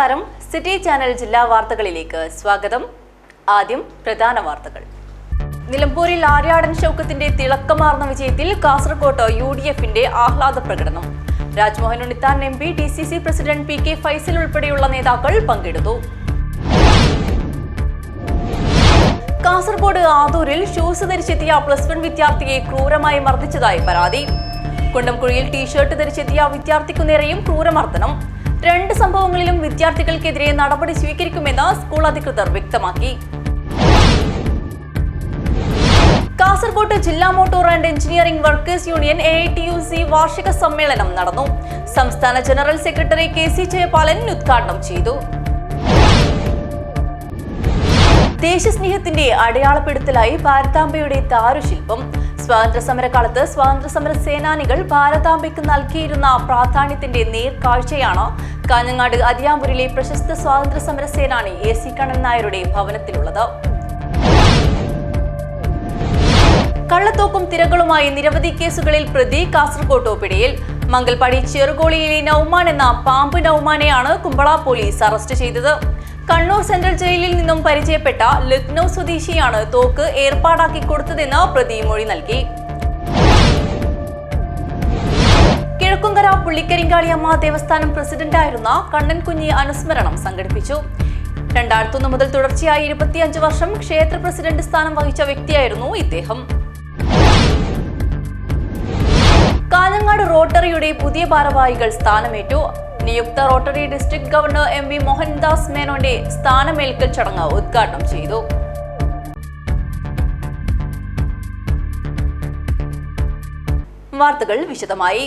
നമസ്കാരം, city channel ജില്ലാ വാർത്തകളിലേക്ക് സ്വാഗതം. ആദ്യം പ്രധാന വാർത്തകൾ. നിലമ്പൂരിൽ ആര്യാടൻ ഷൗക്കത്തിന്റെ തിളക്കമാർന്ന വിജയത്തിൽ കാസർകോട്ട് UDFന്റെ ആഹ്ലാദ പ്രകടനം. Rajmohan Unnithan MP, DCC president PK Faisal ഉൾപ്പെടെയുള്ള നേതാക്കൾ പങ്കെടുത്തു. കാസർഗോഡ് ആദൂരിൽ ഷൂസ് ധരിച്ചെത്തിയ +1 വിദ്യാർത്ഥിയെ ക്രൂരമായി മർദ്ദിച്ചതായി പരാതി. കുണ്ടംകുഴിയിൽ ടീഷർട്ട് ധരിച്ചെത്തിയ വിദ്യാർത്ഥിക്കു നേരെയും ക്രൂരമർദ്ദനം. 2 സംഭവങ്ങളിലും വിദ്യാർത്ഥികൾക്കെതിരെ നടപടി സ്വീകരിക്കുമെന്ന് സ്കൂൾ അധികൃതർ വ്യക്തമാക്കി. കാസർഗോഡ് ജില്ലാ motor and engineering workers union AITUC വാർഷിക സമ്മേളനം നടന്നു. സംസ്ഥാന ജനറൽ സെക്രട്ടറി KC ജയപാലൻ ഉദ്ഘാടനം ചെയ്തു. ദേശസ്നേഹത്തിന്റെ അടയാളപ്പെടുത്തലായി ഭാരതാംബയുടെ ദാരുശില്പം. സ്വാതന്ത്ര്യസമരകാലത്ത് സ്വാതന്ത്ര്യസമര സേനാനികൾ ഭാരതാംബയ്ക്ക് നൽകിയിരുന്ന പ്രാധാന്യത്തിന്റെ നേർക്കാഴ്ചയാണ് കാഞ്ഞങ്ങാട് അതിയാമ്പൂരിലെ പ്രശസ്ത സ്വാതന്ത്ര്യസമര സേനാനി AC കണ്ണൻ നായരുടെ ഭവനത്തിലുള്ളത്. കള്ളത്തോക്കും തിരകളുമായി നിരവധി കേസുകളിൽ പ്രതി കാസർകോട്ട് പിടിയിൽ. മംഗൽപാടി ചെറുകോളിയിലെ നൗമാൻ എന്ന പാമ്പ് നൗമാനെയാണ് കുമ്പള പോലീസ് അറസ്റ്റ് ചെയ്തത്. കണ്ണൂർ സെൻട്രൽ ജയിലിൽ നിന്നും പരിചയപ്പെട്ട ലക്നൌ സ്വദേശിയാണ് തോക്ക് ഏർപ്പാടാക്കി കൊടുത്തതെന്ന് പ്രതി മൊഴി നൽകി. കിഴക്കുംകര പുള്ളിക്കരിങ്കാളിയമ്മ ദേവസ്ഥാനം പ്രസിഡന്റായിരുന്ന കണ്ണൻ കുഞ്ഞി അനുസ്മരണം സംഘടിപ്പിച്ചു. 2001 മുതൽ തുടർച്ചയായി 25 വർഷം ക്ഷേത്ര പ്രസിഡന്റ് സ്ഥാനം വഹിച്ച വ്യക്തിയായിരുന്നു ഇദ്ദേഹം. കാഞ്ഞങ്ങാട് റോട്ടറിയുടെ പുതിയ ഭാരവാഹികൾ സ്ഥാനമേറ്റു. നിയുക്ത Rotary district governor MV Mohandas മേനോന്റെ സ്ഥാനമേൽക്കൽ ചടങ്ങ് ഉദ്ഘാടനം ചെയ്തു. വാർത്തകൾ വിശദമായി.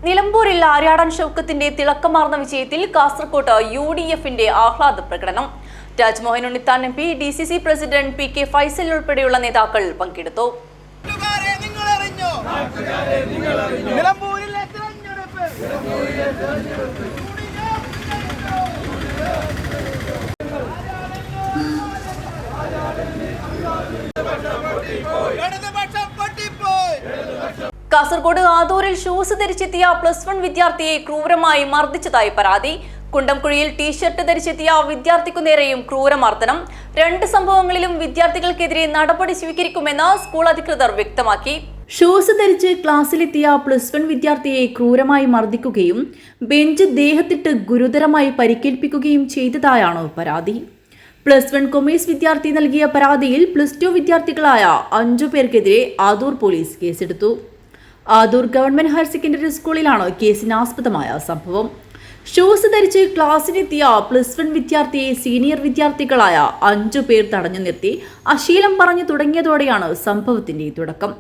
നിലമ്പൂരിൽ ആര്യാടൻ ഷൗക്കത്തിന്റെ തിളക്കമാർന്ന വിജയത്തിൽ കാസർകോട്ട് UDFന്റെ ആഹ്ലാദ പ്രകടനം. Rajmohan Unnithan MP, DCC president PK Faisal ഉൾപ്പെടെയുള്ള നേതാക്കൾ പങ്കെടുത്തു. കാസർഗോഡ് ആദൂരിൽ ഷൂസ് ധരിച്ചെത്തിയ +1 വിദ്യാർത്ഥിയെ ക്രൂരമായി മർദ്ദിച്ചതായി പരാതി. കുണ്ടംകുഴിയിൽ ടീഷർട്ട് ധരിച്ചെത്തിയ വിദ്യാർത്ഥിക്കു നേരെയും ക്രൂരമർദ്ദനം. 2 സംഭവങ്ങളിലും വിദ്യാർത്ഥികൾക്കെതിരെ നടപടി സ്വീകരിക്കുമെന്ന് സ്കൂൾ അധികൃതർ വ്യക്തമാക്കി. ഷൂസ് ധരിച്ച് ക്ലാസ്സിലെത്തിയ +1 വിദ്യാർത്ഥിയെ ക്രൂരമായി മർദ്ദിക്കുകയും ബെഞ്ച് ദേഹത്തിട്ട് ഗുരുതരമായി പരിക്കേൽപ്പിക്കുകയും ചെയ്തതായാണ് പരാതി. +1 കൊമേഴ്സ് വിദ്യാർത്ഥി നൽകിയ പരാതിയിൽ +2 വിദ്യാർത്ഥികളായ 5 പേർക്കെതിരെ ആദൂർ പോലീസ് കേസെടുത്തു. ആദൂർ ഗവൺമെന്റ് ഹയർ സെക്കൻഡറി സ്കൂളിലാണ് കേസിനാസ്പദമായ സംഭവം. ഷൂസ് ധരിച്ച് ക്ലാസ്സിലെത്തിയ +1 വിദ്യാർത്ഥിയെ സീനിയർ വിദ്യാർത്ഥികളായ 5 പേർ തടഞ്ഞു നിർത്തി അശ്ലീലം പറഞ്ഞു തുടങ്ങിയതോടെയാണ് സംഭവത്തിന്റെ തുടക്കം.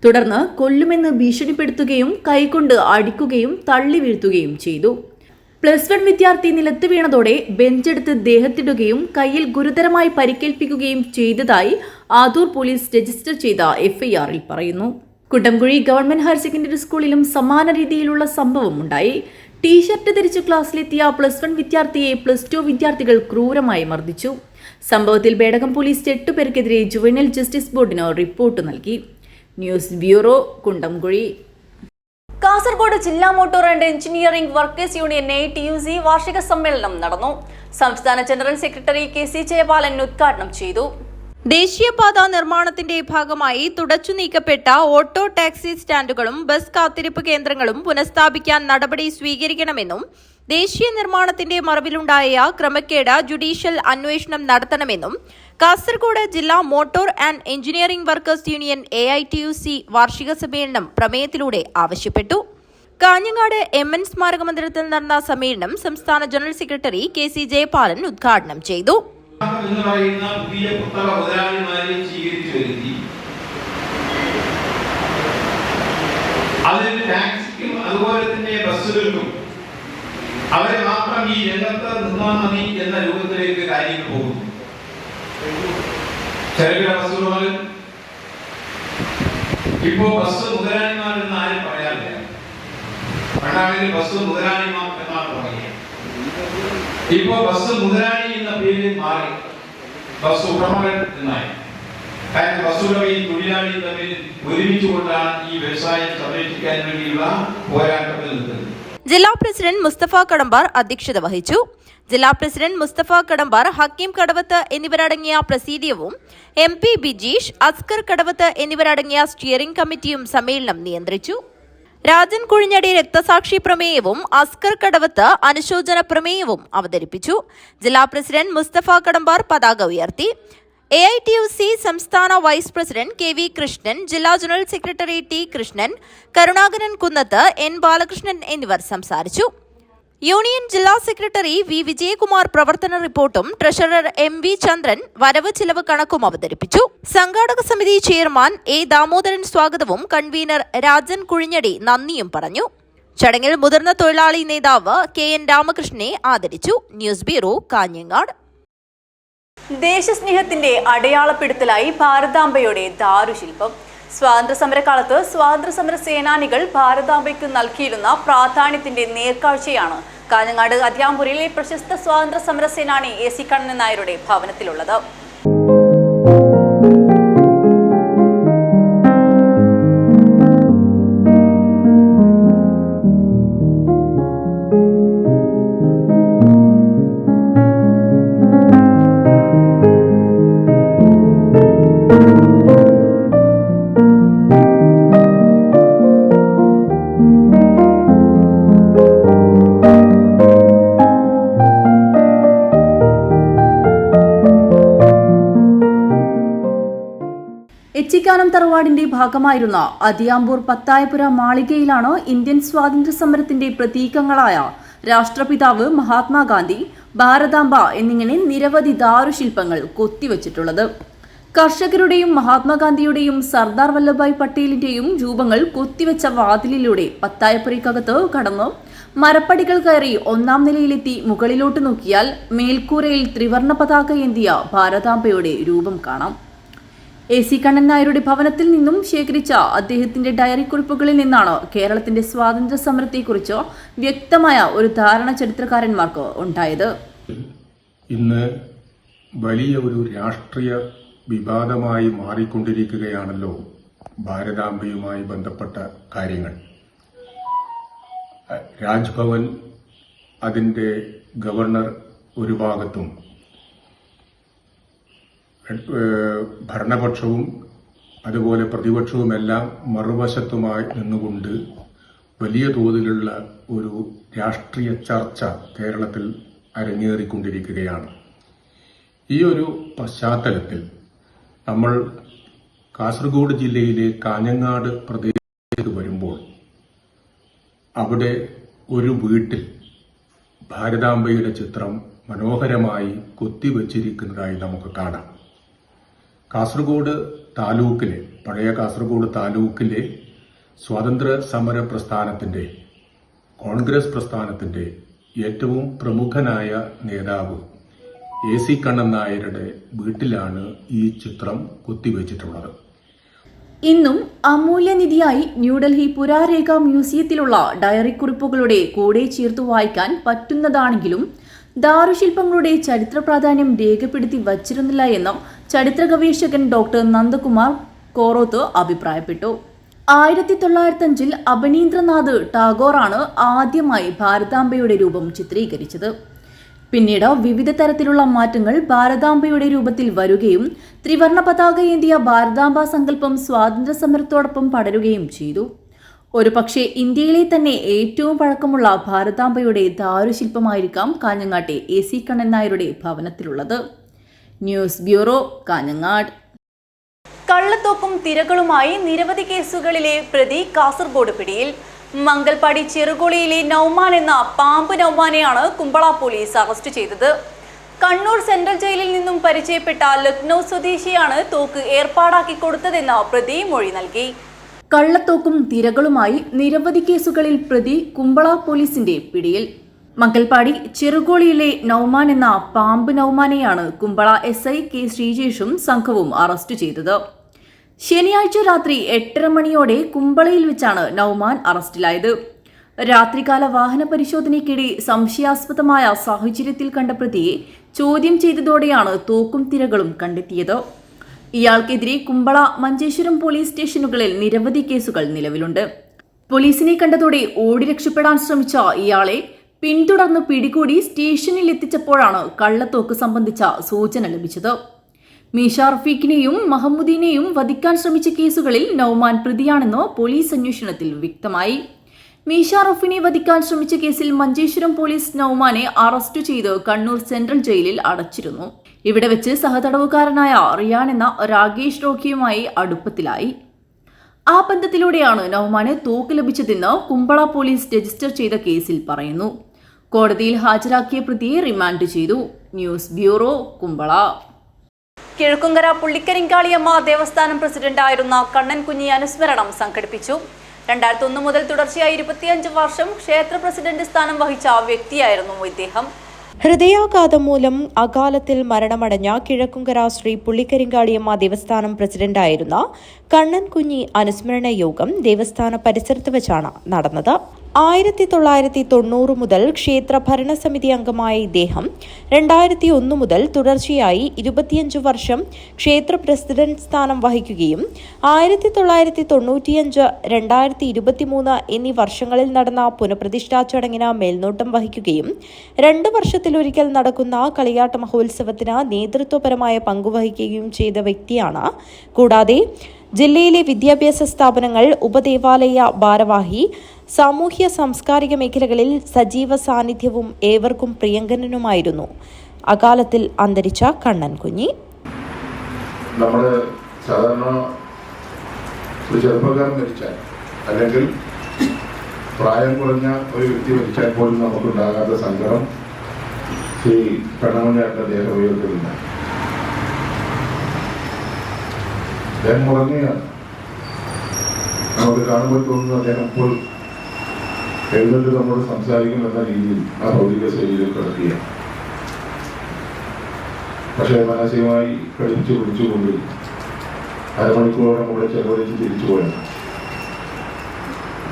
തുടർന്ന് കൊല്ലുമെന്ന് ഭീഷണിപ്പെടുത്തുകയും കൈകൊണ്ട് അടിക്കുകയും തള്ളി വീഴ്ത്തുകയും ചെയ്തു. +1 വിദ്യാർത്ഥി നിലത്ത് വീണതോടെ ബെഞ്ചെടുത്ത് ദേഹത്തിടുകയും കയ്യിൽ ഗുരുതരമായി പരിക്കേൽപ്പിക്കുകയും ചെയ്തതായി ആദൂർ പോലീസ് രജിസ്റ്റർ ചെയ്ത FIRൽ പറയുന്നു. കുണ്ടംകുഴി ഗവൺമെന്റ് ഹയർ സെക്കൻഡറി സ്കൂളിലും സമാന രീതിയിലുള്ള സംഭവം ഉണ്ടായി. ടീഷർട്ട് ധരിച്ച് ക്ലാസ്സിലെത്തിയ +1 വിദ്യാർത്ഥിയെ +2 വിദ്യാർത്ഥികൾ ക്രൂരമായി മർദ്ദിച്ചു. സംഭവത്തിൽ ബേഡകം പോലീസ് 8 പേർക്കെതിരെ ജുവനൈൽ ജസ്റ്റിസ് ബോർഡിന് റിപ്പോർട്ട് നൽകി. News bureau, Kundamkuzhi. കാസർഗോഡ് ജില്ലാ motor and engineering workers union AITUC വാർഷിക സമ്മേളനം നടന്നു. സംസ്ഥാന ജനറൽ സെക്രട്ടറി KC ജയപാലൻ ഉദ്ഘാടനം ചെയ്തു. ദേശീയപാത നിർമ്മാണത്തിന്റെ ഭാഗമായി തുടച്ചു നീക്കപ്പെട്ട ഓട്ടോ ടാക്സി സ്റ്റാൻഡുകളും ബസ് കാത്തിരിപ്പ് കേന്ദ്രങ്ങളും പുനഃസ്ഥാപിക്കാൻ നടപടി സ്വീകരിക്കണമെന്നും ദേശീയ നിർമ്മാണത്തിന്റെ മറവിലുണ്ടായ ക്രമക്കേട് ജുഡീഷ്യൽ അന്വേഷണം നടത്തണമെന്നും കാസർഗോഡ് ജില്ലാ motor and engineering workers union AITUC വാർഷിക സമ്മേളനം പ്രമേയത്തിലൂടെ ആവശ്യപ്പെട്ടു. കാഞ്ഞങ്ങാട് MN സ്മാരക മന്ദിരത്തിൽ നടന്ന സമ്മേളനം സംസ്ഥാന ജനറൽ സെക്രട്ടറി KC ജയപാലൻ ഉദ്ഘാടനം ചെയ്തു. അതുപോലെ തന്നെ ബസ്സുകൾക്കും അവരെ മാത്രം ഈ രംഗത്ത് നിന്നാൽ മതി എന്ന രൂപത്തിലേക്ക് കാര്യങ്ങൾ പോകുന്നു. ചെറുകിട ബസ്സുകൾ ഇപ്പോ ബസ് മുതലാളിമാരെന്ന് ആരും പറയാറില്ല. പണ്ടാണെങ്കിൽ ബസ് മുതലാളിമാർ എന്നാണ് പറയുക. ഇപ്പോ ബസ് മുതലാളി എന്ന പേര് മാറി ബസ് ഉടമകൾ എന്നായി. കാരണം ബസ് ഉടമയും തൊഴിലാളിയും തമ്മിൽ ഒരുമിച്ചുകൊണ്ടാണ് ഈ വ്യവസായം സംരക്ഷിക്കാൻ വേണ്ടിയുള്ള പോരാട്ടത്തിൽ നിൽക്കുന്നത്. ജില്ലാ പ്രസിഡന്റ് മുസ്തഫ കടമ്പാർ അധ്യക്ഷത വഹിച്ചു. ജില്ലാ പ്രസിഡന്റ് മുസ്തഫ കടമ്പാർ, ഹക്കീം കടവത്ത് എന്നിവരടങ്ങിയ പ്രസീഡിയവും MP ബിജീഷ്, അസ്കർ കടവത്ത് എന്നിവരടങ്ങിയ സ്റ്റിയറിംഗ് കമ്മിറ്റിയും സമ്മേളനം നിയന്ത്രിച്ചു. രാജൻ കുഴിഞ്ഞടി രക്തസാക്ഷി പ്രമേയവും അസ്കർ കടവത്ത് അനുശോചന പ്രമേയവും അവതരിപ്പിച്ചു. ജില്ലാ പ്രസിഡന്റ് മുസ്തഫ കടമ്പാർ പതാക ഉയർത്തി. AITUC സംസ്ഥാന വൈസ് പ്രസിഡന്റ് KV കൃഷ്ണൻ, ജില്ലാ general secretary T Krishnan, Karunakaran Kunnath, N Balakrishnan എന്നിവർ സംസാരിച്ചു. യൂണിയൻ ജില്ലാ സെക്രട്ടറി V വിജയകുമാർ പ്രവർത്തന റിപ്പോർട്ടും ട്രഷറർ MV ചന്ദ്രൻ വരവ് ചിലവ് കണക്കും അവതരിപ്പിച്ചു. സംഘാടക സമിതി ചെയർമാൻ A ദാമോദരൻ സ്വാഗതവും കൺവീനർ രാജൻ കുഴിഞ്ഞടി നന്ദിയും പറഞ്ഞു. ചടങ്ങിൽ മുതിർന്ന തൊഴിലാളി നേതാവ് KN രാമകൃഷ്ണനെ ആദരിച്ചു. News bureau, Kanhangad. ദേശസ്നേഹത്തിന്റെ അടയാളപ്പെടുത്തലായി ഭാരതാംബയുടെ ദാരുശില്പം. സ്വാതന്ത്ര്യസമരകാലത്ത് സ്വാതന്ത്ര്യസമര സേനാനികൾ ഭാരതാംബയ്ക്ക് നൽകിയിരുന്ന പ്രാധാന്യത്തിന്റെ നേർക്കാഴ്ചയാണ് കാഞ്ഞങ്ങാട് അതിയാമ്പൂരിലെ പ്രശസ്ത സ്വാതന്ത്ര്യ സമര സേനാനി AC കണ്ണൻ നായരുടെ ഭവനത്തിലുള്ളത്. എച്ചിക്കാനം തറവാടിന്റെ ഭാഗമായിരുന്ന അതിയാമ്പൂർ പത്തായപുര മാളികയിലാണ് ഇന്ത്യൻ സ്വാതന്ത്ര്യ സമരത്തിന്റെ പ്രതീകങ്ങളായ രാഷ്ട്രപിതാവ് മഹാത്മാഗാന്ധി, ഭാരതാംബ എന്നിങ്ങനെ നിരവധി ദാരുശില്പങ്ങൾ കൊത്തിവച്ചിട്ടുള്ളത്. കർഷകരുടെയും മഹാത്മാഗാന്ധിയുടെയും സർദാർ വല്ലഭായ് പട്ടേലിന്റെയും രൂപങ്ങൾ കൊത്തിവെച്ച വാതിലിലൂടെ പത്തായപുരയ്ക്കകത്ത് കടന്ന് മരപ്പടികൾ കയറി 1-ാം നിലയിലെത്തി മുകളിലോട്ട് നോക്കിയാൽ മേൽക്കൂരയിൽ ത്രിവർണ്ണ പതാക ഏന്തിയ ഭാരതാംബയുടെ രൂപം കാണാം. AC കണ്ണൻ നായരുടെ ഭവനത്തിൽ നിന്നും ശേഖരിച്ച അദ്ദേഹത്തിന്റെ ഡയറി കുറിപ്പുകളിൽ നിന്നാണ് കേരളത്തിന്റെ സ്വാതന്ത്ര്യ സമരത്തെക്കുറിച്ച് വ്യക്തമായ ഒരു ധാരണ ചരിത്രകാരന്മാർക്ക് ഉണ്ടായത്. ഇന്ന് വലിയ ഒരു രാഷ്ട്രീയ വിവാദമായി മാറിക്കൊണ്ടിരിക്കുകയാണല്ലോ ഭാരതാംബയുമായി ബന്ധപ്പെട്ട കാര്യങ്ങൾ. രാജ്ഭവൻ, അതിന്റെ ഗവർണർ ഒരു ഭാഗത്തും ഭരണപക്ഷവും അതുപോലെ പ്രതിപക്ഷവുമെല്ലാം മറുവശത്തുമായി നിന്നുകൊണ്ട് വലിയ തോതിലുള്ള ഒരു രാഷ്ട്രീയ ചർച്ച കേരളത്തിൽ അരങ്ങേറിക്കൊണ്ടിരിക്കുകയാണ്. ഈ ഒരു പശ്ചാത്തലത്തിൽ നമ്മൾ കാസർഗോഡ് ജില്ലയിലെ കാഞ്ഞങ്ങാട് പ്രദേശത്ത് വരുമ്പോൾ അവിടെ ഒരു വീട്ടിൽ ഭാരതാംബയുടെ ചിത്രം മനോഹരമായി കൊത്തിവച്ചിരിക്കുന്നതായി നമുക്ക് കാണാം. കാസർഗോഡ് താലൂക്കിലെ, പഴയ കാസർഗോഡ് താലൂക്കിലെ സ്വാതന്ത്ര്യ സമര പ്രസ്ഥാനത്തിന്റെ, കോൺഗ്രസ് പ്രസ്ഥാനത്തിന്റെ ഏറ്റവും പ്രമുഖനായ നേതാവ് AC കണ്ണൻ നായരുടെ വീട്ടിലാണ് ഈ ചിത്രം കൊത്തിവച്ചിട്ടുള്ളത്. ഇന്നും അമൂല്യനിധിയായി ന്യൂഡൽഹി പുരാരേഖ മ്യൂസിയത്തിലുള്ള ഡയറി കുറിപ്പുകളുടെ കൂടെ ചേർത്തു വായിക്കാൻ പറ്റുന്നതാണെങ്കിലും ദാരുശില്പങ്ങളുടെ ചരിത്ര പ്രാധാന്യം രേഖപ്പെടുത്തി വച്ചിരുന്നില്ല എന്നും ചരിത്ര ഗവേഷകൻ ഡോക്ടർ നന്ദകുമാർ കോറോത്ത് അഭിപ്രായപ്പെട്ടു. 1905 അബനീന്ദ്രനാഥ് ടാഗോറാണ് ആദ്യമായി ഭാരതാംബയുടെ രൂപം ചിത്രീകരിച്ചത്. പിന്നീട് വിവിധ തരത്തിലുള്ള മാറ്റങ്ങൾ ഭാരതാംബയുടെ രൂപത്തിൽ വരുകയും ത്രിവർണ്ണ പതാക ഏന്തിയ ഭാരതാംബ സങ്കല്പം സ്വാതന്ത്ര്യ സമരത്തോടൊപ്പം പടരുകയും ചെയ്തു. ഒരു പക്ഷേ ഇന്ത്യയിലെ തന്നെ ഏറ്റവും പഴക്കമുള്ള ഭാരതാംബയുടെ ദാരുശില്പമായിരിക്കാം കാഞ്ഞങ്ങാട്ടെ AC കണ്ണൻ നായരുടെ ഭവനത്തിലുള്ളത്. News bureau, Kanhangad. കള്ളത്തോക്കും തിരകളുമായി നിരവധി കേസുകളിലെ പ്രതി കാസർഗോഡ് പിടിയിൽ. മംഗൽപാടി ചെറുകുളിയിലെ നൌമാൻ എന്ന പാമ്പ് നൌമാനെയാണ് കുമ്പള പോലീസ് അറസ്റ്റ് ചെയ്തത്. കണ്ണൂർ സെൻട്രൽ ജയിലിൽ നിന്നും പരിചയപ്പെട്ട ലക്നൌ സ്വദേശിയാണ് തോക്ക് ഏർപ്പാടാക്കി കൊടുത്തതെന്ന് പ്രതി മൊഴി നൽകി. കള്ളത്തോക്കും തിരകളുമായി നിരവധി കേസുകളിൽ പ്രതി കുമ്പള പോലീസിന്റെ പിടിയിൽ. മംഗൽപാടി ചെറുകോളിയിലെ നൌമാൻ എന്ന പാമ്പ് നൌമാനെയാണ് കുമ്പള SI K ശ്രീജേഷും സംഘവും അറസ്റ്റ് ചെയ്തത്. ശനിയാഴ്ച രാത്രി 8:30 മണിയോടെ കുമ്പളയിൽ വെച്ചാണ് നൌമാൻ അറസ്റ്റിലായത്. രാത്രികാല വാഹന പരിശോധനയ്ക്കിടെ സംശയാസ്പദമായ സാഹചര്യത്തിൽ കണ്ട പ്രതിയെ ചോദ്യം ചെയ്തതോടെയാണ് തോക്കും തിരകളും കണ്ടെത്തിയത്. ഇയാൾക്കെതിരെ കുമ്പള, മഞ്ചേശ്വരം പോലീസ് സ്റ്റേഷനുകളിൽ നിരവധി കേസുകൾ നിലവിലുണ്ട്. പോലീസിനെ കണ്ടതോടെ ഓടി രക്ഷപ്പെടാൻ ശ്രമിച്ച ഇയാളെ പിന്തുടർന്ന് പിടികൂടി സ്റ്റേഷനിൽ എത്തിച്ചപ്പോഴാണ് കള്ളത്തോക്ക് സംബന്ധിച്ച സൂചന ലഭിച്ചത്. മീശ റഫീഖിനെയും മഹമ്മൂദിനെയും വധിക്കാൻ ശ്രമിച്ച കേസുകളിൽ നൌമാൻ പ്രതിയാണെന്ന് പോലീസ് അന്വേഷണത്തിൽ വ്യക്തമായി. മീശ റഫീഖിനെ വധിക്കാൻ ശ്രമിച്ച കേസിൽ മഞ്ചേശ്വരം പോലീസ് നൌമാനെ അറസ്റ്റ് ചെയ്ത് കണ്ണൂർ സെൻട്രൽ ജയിലിൽ അടച്ചിരുന്നു. ഇവിടെ വെച്ച് സഹതടവുകാരനായ റിയാൻ എന്ന രാകേഷ് റോക്കിയുമായി അടുപ്പത്തിലായി. ആ ബന്ധത്തിലൂടെയാണ് നൌമാന് തോക്ക് ലഭിച്ചതെന്ന് കുമ്പള പോലീസ് രജിസ്റ്റർ ചെയ്ത കേസിൽ പറയുന്നു. കോടതിയിൽ ഹാജരാക്കിയ പ്രതിയെ റിമാൻഡ് ചെയ്തു. News bureau, Kumbla. കിഴക്കുംകര പുള്ളിക്കരിങ്കാളിയമ്മ ദേവസ്ഥാനം പ്രസിഡന്റായിരുന്ന കണ്ണൻ കുഞ്ഞി അനുസ്മരണം സംഘടിപ്പിച്ചു. 2001 മുതൽ തുടർച്ചയായി 25 വർഷം ക്ഷേത്ര പ്രസിഡന്റ് സ്ഥാനം വഹിച്ച വ്യക്തിയായിരുന്നു ഇദ്ദേഹം. ഹൃദയാഘാതം മൂലം അകാലത്തിൽ മരണമടഞ്ഞ കിഴക്കുംകര ശ്രീ പുള്ളിക്കരിങ്കാളിയമ്മ ദേവസ്ഥാനം പ്രസിഡന്റായിരുന്ന കണ്ണൻ കുഞ്ഞി അനുസ്മരണ യോഗം ദേവസ്ഥാന പരിസരത്ത് വെച്ചാണ് നടന്നത്. 1990 മുതൽ ക്ഷേത്ര ഭരണസമിതി അംഗമായ ഇദ്ദേഹം 2001 മുതൽ തുടർച്ചയായി 25 വർഷം ക്ഷേത്ര പ്രസിഡന്റ് സ്ഥാനം വഹിക്കുകയും 1995, 2023 എന്നീ വർഷങ്ങളിൽ നടന്ന പുനഃപ്രതിഷ്ഠാ ചടങ്ങിന് മേൽനോട്ടം വഹിക്കുകയും 2 വർഷത്തിലൊരിക്കൽ നടക്കുന്ന കളിയാട്ട മഹോത്സവത്തിന് നേതൃത്വപരമായ പങ്കുവഹിക്കുകയും ചെയ്ത വ്യക്തിയാണ്. കൂടാതെ ജില്ലയിലെ വിദ്യാഭ്യാസ സ്ഥാപനങ്ങൾ, ഉപദേവാലയ ഭാരവാഹി, സാമൂഹ്യ സാംസ്കാരിക മേഖലകളിൽ സജീവ സാന്നിധ്യവും ഏവർക്കും പ്രിയങ്കരനുമായിരുന്നു അകാലത്തിൽ അന്തരിച്ച കണ്ണൻ കുഞ്ഞി. നമ്മുടെ സാധാരണ ഒരു ചെറുപ്പക്കാരൻ മരിച്ചാൽ അല്ലെങ്കിൽ പ്രായം കുറഞ്ഞ ഒരു വ്യക്തി മരിച്ചാൽ പോലും നമുക്കുണ്ടാകാത്ത സങ്കടം ശ്രീ കണ്ണമണിയാട്ട ദേഹോപയോഗത്തിലില്ല. അദ്ദേഹം ഉറങ്ങുകയാണ്. നമുക്ക് കാണുമ്പോൾ തോന്നുന്നു അദ്ദേഹം ഇപ്പോൾ എഴുന്നേറ്റ് നമ്മോട് സംസാരിക്കും എന്ന രീതിയിൽ ആ ഭൗതിക ശൈലിയിൽ കിടക്കുകയാണ്. പക്ഷേ മാനസികമായി കളിച്ചു പിടിച്ചുകൊണ്ട് അരമണിക്കൂറോളം കൂടെ ചെലവഴിച്ച് തിരിച്ചു പോയത്.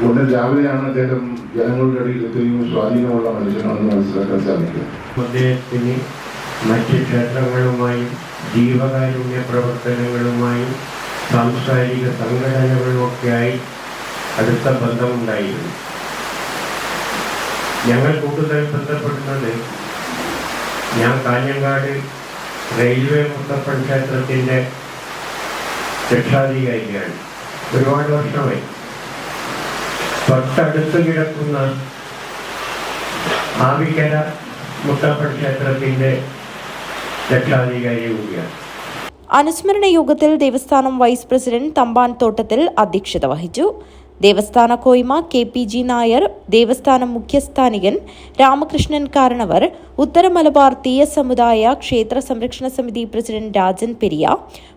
ഉടൻ രാവിലെയാണ് അദ്ദേഹം ജനങ്ങളുടെ ഇടയിൽ എത്തുകയും സ്വാധീനമുള്ള മനുഷ്യനാണെന്ന് മനസ്സിലാക്കാൻ സാധിക്കും. അദ്ദേഹത്തിന് മറ്റ് ക്ഷേത്രങ്ങളുമായും ജീവകാരുണ്യ പ്രവർത്തനങ്ങളുമായും സാംസ്കാരിക സംഘടനകളുമൊക്കെയായി അടുത്ത ബന്ധമുണ്ടായിരുന്നു. ഞങ്ങൾ കൂടുതൽ ബന്ധപ്പെടുന്നത് ഞാൻ കാഞ്ഞങ്ങാട് റെയിൽവേ മുത്തപ്പൻ ക്ഷേത്രത്തിൻ്റെ രക്ഷാധികാരിയാണ്. ഒരുപാട് വർഷമായി. തൊട്ടടുത്ത് കിടക്കുന്ന ആവിക്കര മുത്തപ്പൻ ക്ഷേത്രത്തിൻ്റെ രക്ഷാധികാരി കൂടിയാണ്. അനുസ്മരണ യോഗത്തിൽ ദേവസ്ഥാനം വൈസ് പ്രസിഡന്റ് തമ്പാൻ തോട്ടത്തിൽ അധ്യക്ഷത വഹിച്ചു. ദേവസ്ഥാന കോയ്മ KPG നായർ, ദേവസ്ഥാനം മുഖ്യസ്ഥാനികൻ രാമകൃഷ്ണൻ കാരണവർ, ഉത്തര മലബാർ തീയ സമുദായ ക്ഷേത്ര സംരക്ഷണ സമിതി പ്രസിഡന്റ് രാജൻ പെരിയ,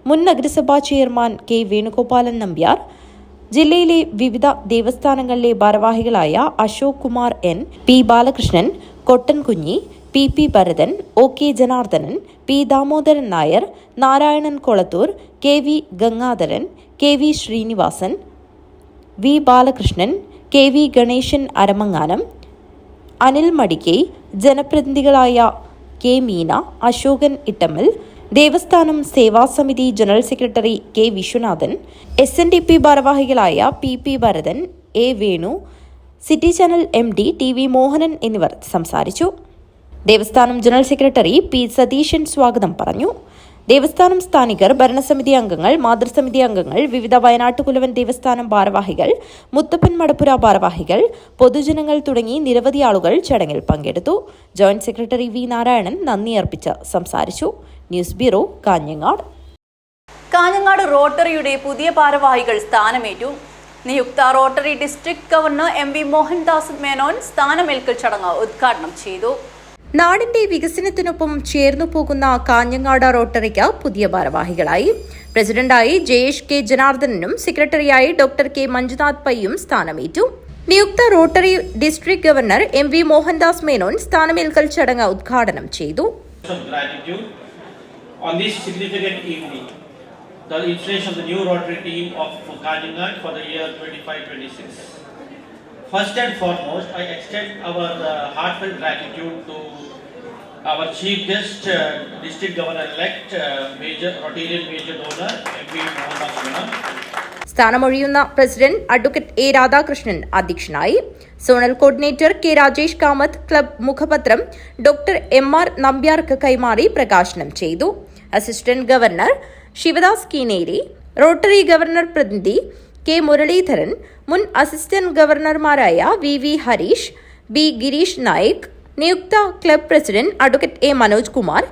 മുൻ നഗരസഭാ ചെയർമാൻ K വേണുഗോപാലൻ നമ്പ്യാർ, ജില്ലയിലെ വിവിധ ദേവസ്ഥാനങ്ങളിലെ ഭാരവാഹികളായ Ashok Kumar N, P Balakrishnan, Kottan Kunhi, PP Bharathan, OK Janardhanan, P Damodaran Nair, Narayanan Kolathur, KV Gangadharan, KV Srinivasan, V Balakrishnan, KV Ganesan Aramanganam, Anil Madikai, ജനപ്രതിനിധികളായ K മീന, അശോകൻ ഇട്ടമ്മൽ, ദേവസ്ഥാനം സേവാസമിതി general secretary K Viswanathan, SNDP ഭാരവാഹികളായ PP Bharathan, A Venu, city channel MD TV Mohanan എന്നിവർ സംസാരിച്ചു. ദേവസ്ഥാനം ജനറൽ സെക്രട്ടറി P സതീശൻ സ്വാഗതം പറഞ്ഞു. ദേവസ്ഥാനം സ്ഥാനികർ, ഭരണസമിതി അംഗങ്ങൾ, മാതൃസമിതി അംഗങ്ങൾ, വിവിധ വയനാട്ടുകുലവൻ ദേവസ്ഥാനം ഭാരവാഹികൾ, മുത്തപ്പൻ മടപ്പുര ഭാരവാഹികൾ, പൊതുജനങ്ങൾ തുടങ്ങി നിരവധി ആളുകൾ ചടങ്ങിൽ പങ്കെടുത്തു. ജോയിന്റ് സെക്രട്ടറി V നാരായണൻ നന്ദി അർപ്പിച്ച് സംസാരിച്ചു. News bureau, Kanhangad. കാഞ്ഞങ്ങാട് റോട്ടറിയുടെ പുതിയ ഭാരവാഹികൾ സ്ഥാനമേറ്റു. നിയുക്ത Rotary district governor MV Mohandas Menon സ്ഥാനമേൽക്കൽ ചടങ്ങ് ഉദ്ഘാടനം ചെയ്തു. നാടിന്റെ വികസനത്തിനൊപ്പം ചേർന്നു പോകുന്ന കാഞ്ഞങ്ങാട് റോട്ടറിക്ക് പുതിയ ഭാരവാഹികളായി. പ്രസിഡന്റായി ജയേഷ് K ജനാർദ്ദനനും സെക്രട്ടറിയായി ഡോക്ടർ K മഞ്ജുനാഥ് പൈയും സ്ഥാനമേറ്റു. നിയുക്ത Rotary district governor MV Mohandas Menon സ്ഥാനമേൽക്കൽ ചടങ്ങ് ഉദ്ഘാടനം ചെയ്തു. On this significant evening, the installation of the new Rotary team of Kalingat for the year 25-26. First and foremost, I extend our heartfelt gratitude to our chief guest, District Governor-elect, Rotarian Major Donor, MV Mohandas Menon. സ്ഥാനമൊഴിയുന്ന president advocate A Radhakrishnan അധ്യക്ഷനായി. Zonal coordinator K Rajesh Kamath club മുഖപത്രം doctor MR നമ്പ്യാർക്ക് കൈമാറി പ്രകാശനം ചെയ്തു. Assistant governor Sivadas Keeneri, Rotary governor പ്രതിനിധി K Muralidharan, മുൻ assistant ഗവർണർമാരായ VV ഹരീഷ്, B ഗിരീഷ് നായിക്, നിയുക്ത club president advocate A Manoj Kumar,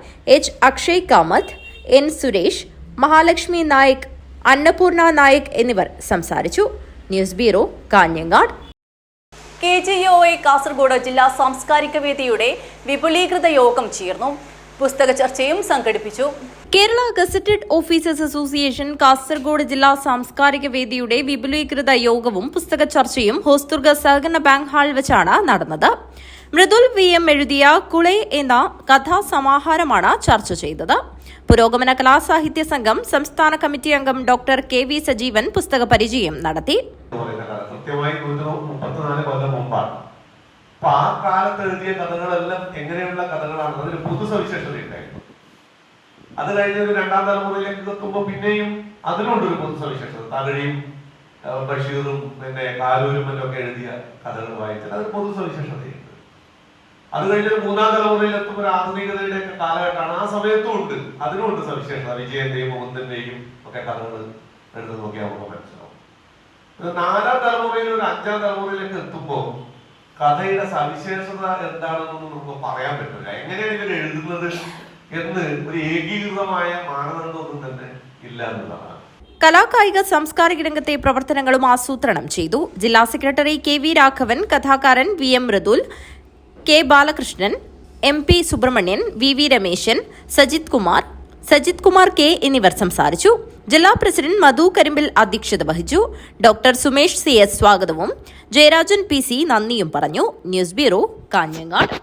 H Akshay Kamath, N Suresh, Mahalakshmi Naik, Annapurna Naik എന്നിവർ സംസാരിച്ചു. News bureau, Kanhangad. KGOA Kasaragod ജില്ലാ സാംസ്കാരിക വേദിയുടെ വിപുലീകൃത യോഗം ചേർന്നു. പുസ്തക ചർച്ചയും സംഘടിപ്പിച്ചു. Kerala gazetted officers association Kasaragod ജില്ലാ സാംസ്കാരിക വേദിയുടെ വിപുലീകൃത യോഗവും പുസ്തക ചർച്ചയും ഹോസ്ദുർഗ് സഹകരണ ബാങ്ക് ഹാളിൽ വെച്ചാണ് നടന്നത്. മൃദുൽ VM എഴുതിയ കുളെ എന്ന കഥാസമാഹാരമാണ് ചർച്ച ചെയ്തത്. പുരോഗമന കലാസാഹിത്യ സംഘം സംസ്ഥാന കമ്മിറ്റി അംഗം ഡോക്ടർ KV സജീവൻ പുസ്തക പരിചയം നടത്തി. കൃത്യമായി 134 കൊല്ലം മുമ്പാണ്. അപ്പൊ ആ കാലത്ത് എഴുതിയ കഥകളെല്ലാം എങ്ങനെയുള്ള കഥകളാണ്, അതിന് പൊതു സവിശേഷതയുണ്ടായിരുന്നു. അത് കഴിഞ്ഞ ഒരു രണ്ടാം തലമുറയിലേക്ക് എത്തുമ്പോൾ പിന്നെയും അതിനുണ്ടൊരു പൊതു സവിശേഷത. തകഴിയും ബഷീറും പിന്നെ കാരൂരും ഒക്കെ എഴുതിയ കഥകൾ വായിച്ചാൽ അതിന് പൊതു സവിശേഷതയുണ്ട്. അത് കഴിഞ്ഞൊരു മൂന്നാം തലമുറയിൽ എത്തുമ്പോൾ ഒരു ആധുനികതയുടെ ഒക്കെ കാലഘട്ടമാണ്. ആ സമയത്തും ഉണ്ട്, അതിനുണ്ട് സവിശേഷത. വിജയന്റെയും മുകുന്ദന്റെയും ഒക്കെ കഥകൾ എടുത്ത് നോക്കിയാൽ നമുക്ക് മനസ്സിലാവും. നാലാം തലമുറയിൽ ഒരു അഞ്ചാം തലമുറയിലേക്ക് എത്തുമ്പോൾ കഥയുടെ സവിശേഷത എന്താണെന്നൊന്നും നമുക്ക് പറയാൻ പറ്റില്ല. എങ്ങനെയാണ് ഇവർ എഴുതുന്നത് എന്ന് ഒരു ഏകീകൃതമായ മാനദണ്ഡമൊന്നും തന്നെ ഇല്ല എന്നുള്ളതാണ്. കലാകായിക സാംസ്കാരിക രംഗത്തെ പ്രവർത്തനങ്ങളും ആസൂത്രണം ചെയ്തു. ജില്ലാ സെക്രട്ടറി KV രാഘവൻ, കഥാകാരൻ VM Mridul, K Balakrishnan, MP Subramanian, VV Rameshan, Sajith Kumar K എന്നിവർ സംസാരിച്ചു. ജില്ലാ പ്രസിഡന്റ് മധു കരിമ്പിൽ അധ്യക്ഷത വഹിച്ചു. ഡോക്ടർ സുമേഷ് CS സ്വാഗതവും ജയരാജൻ PC നന്ദിയും പറഞ്ഞു. News bureau, Kanhangad.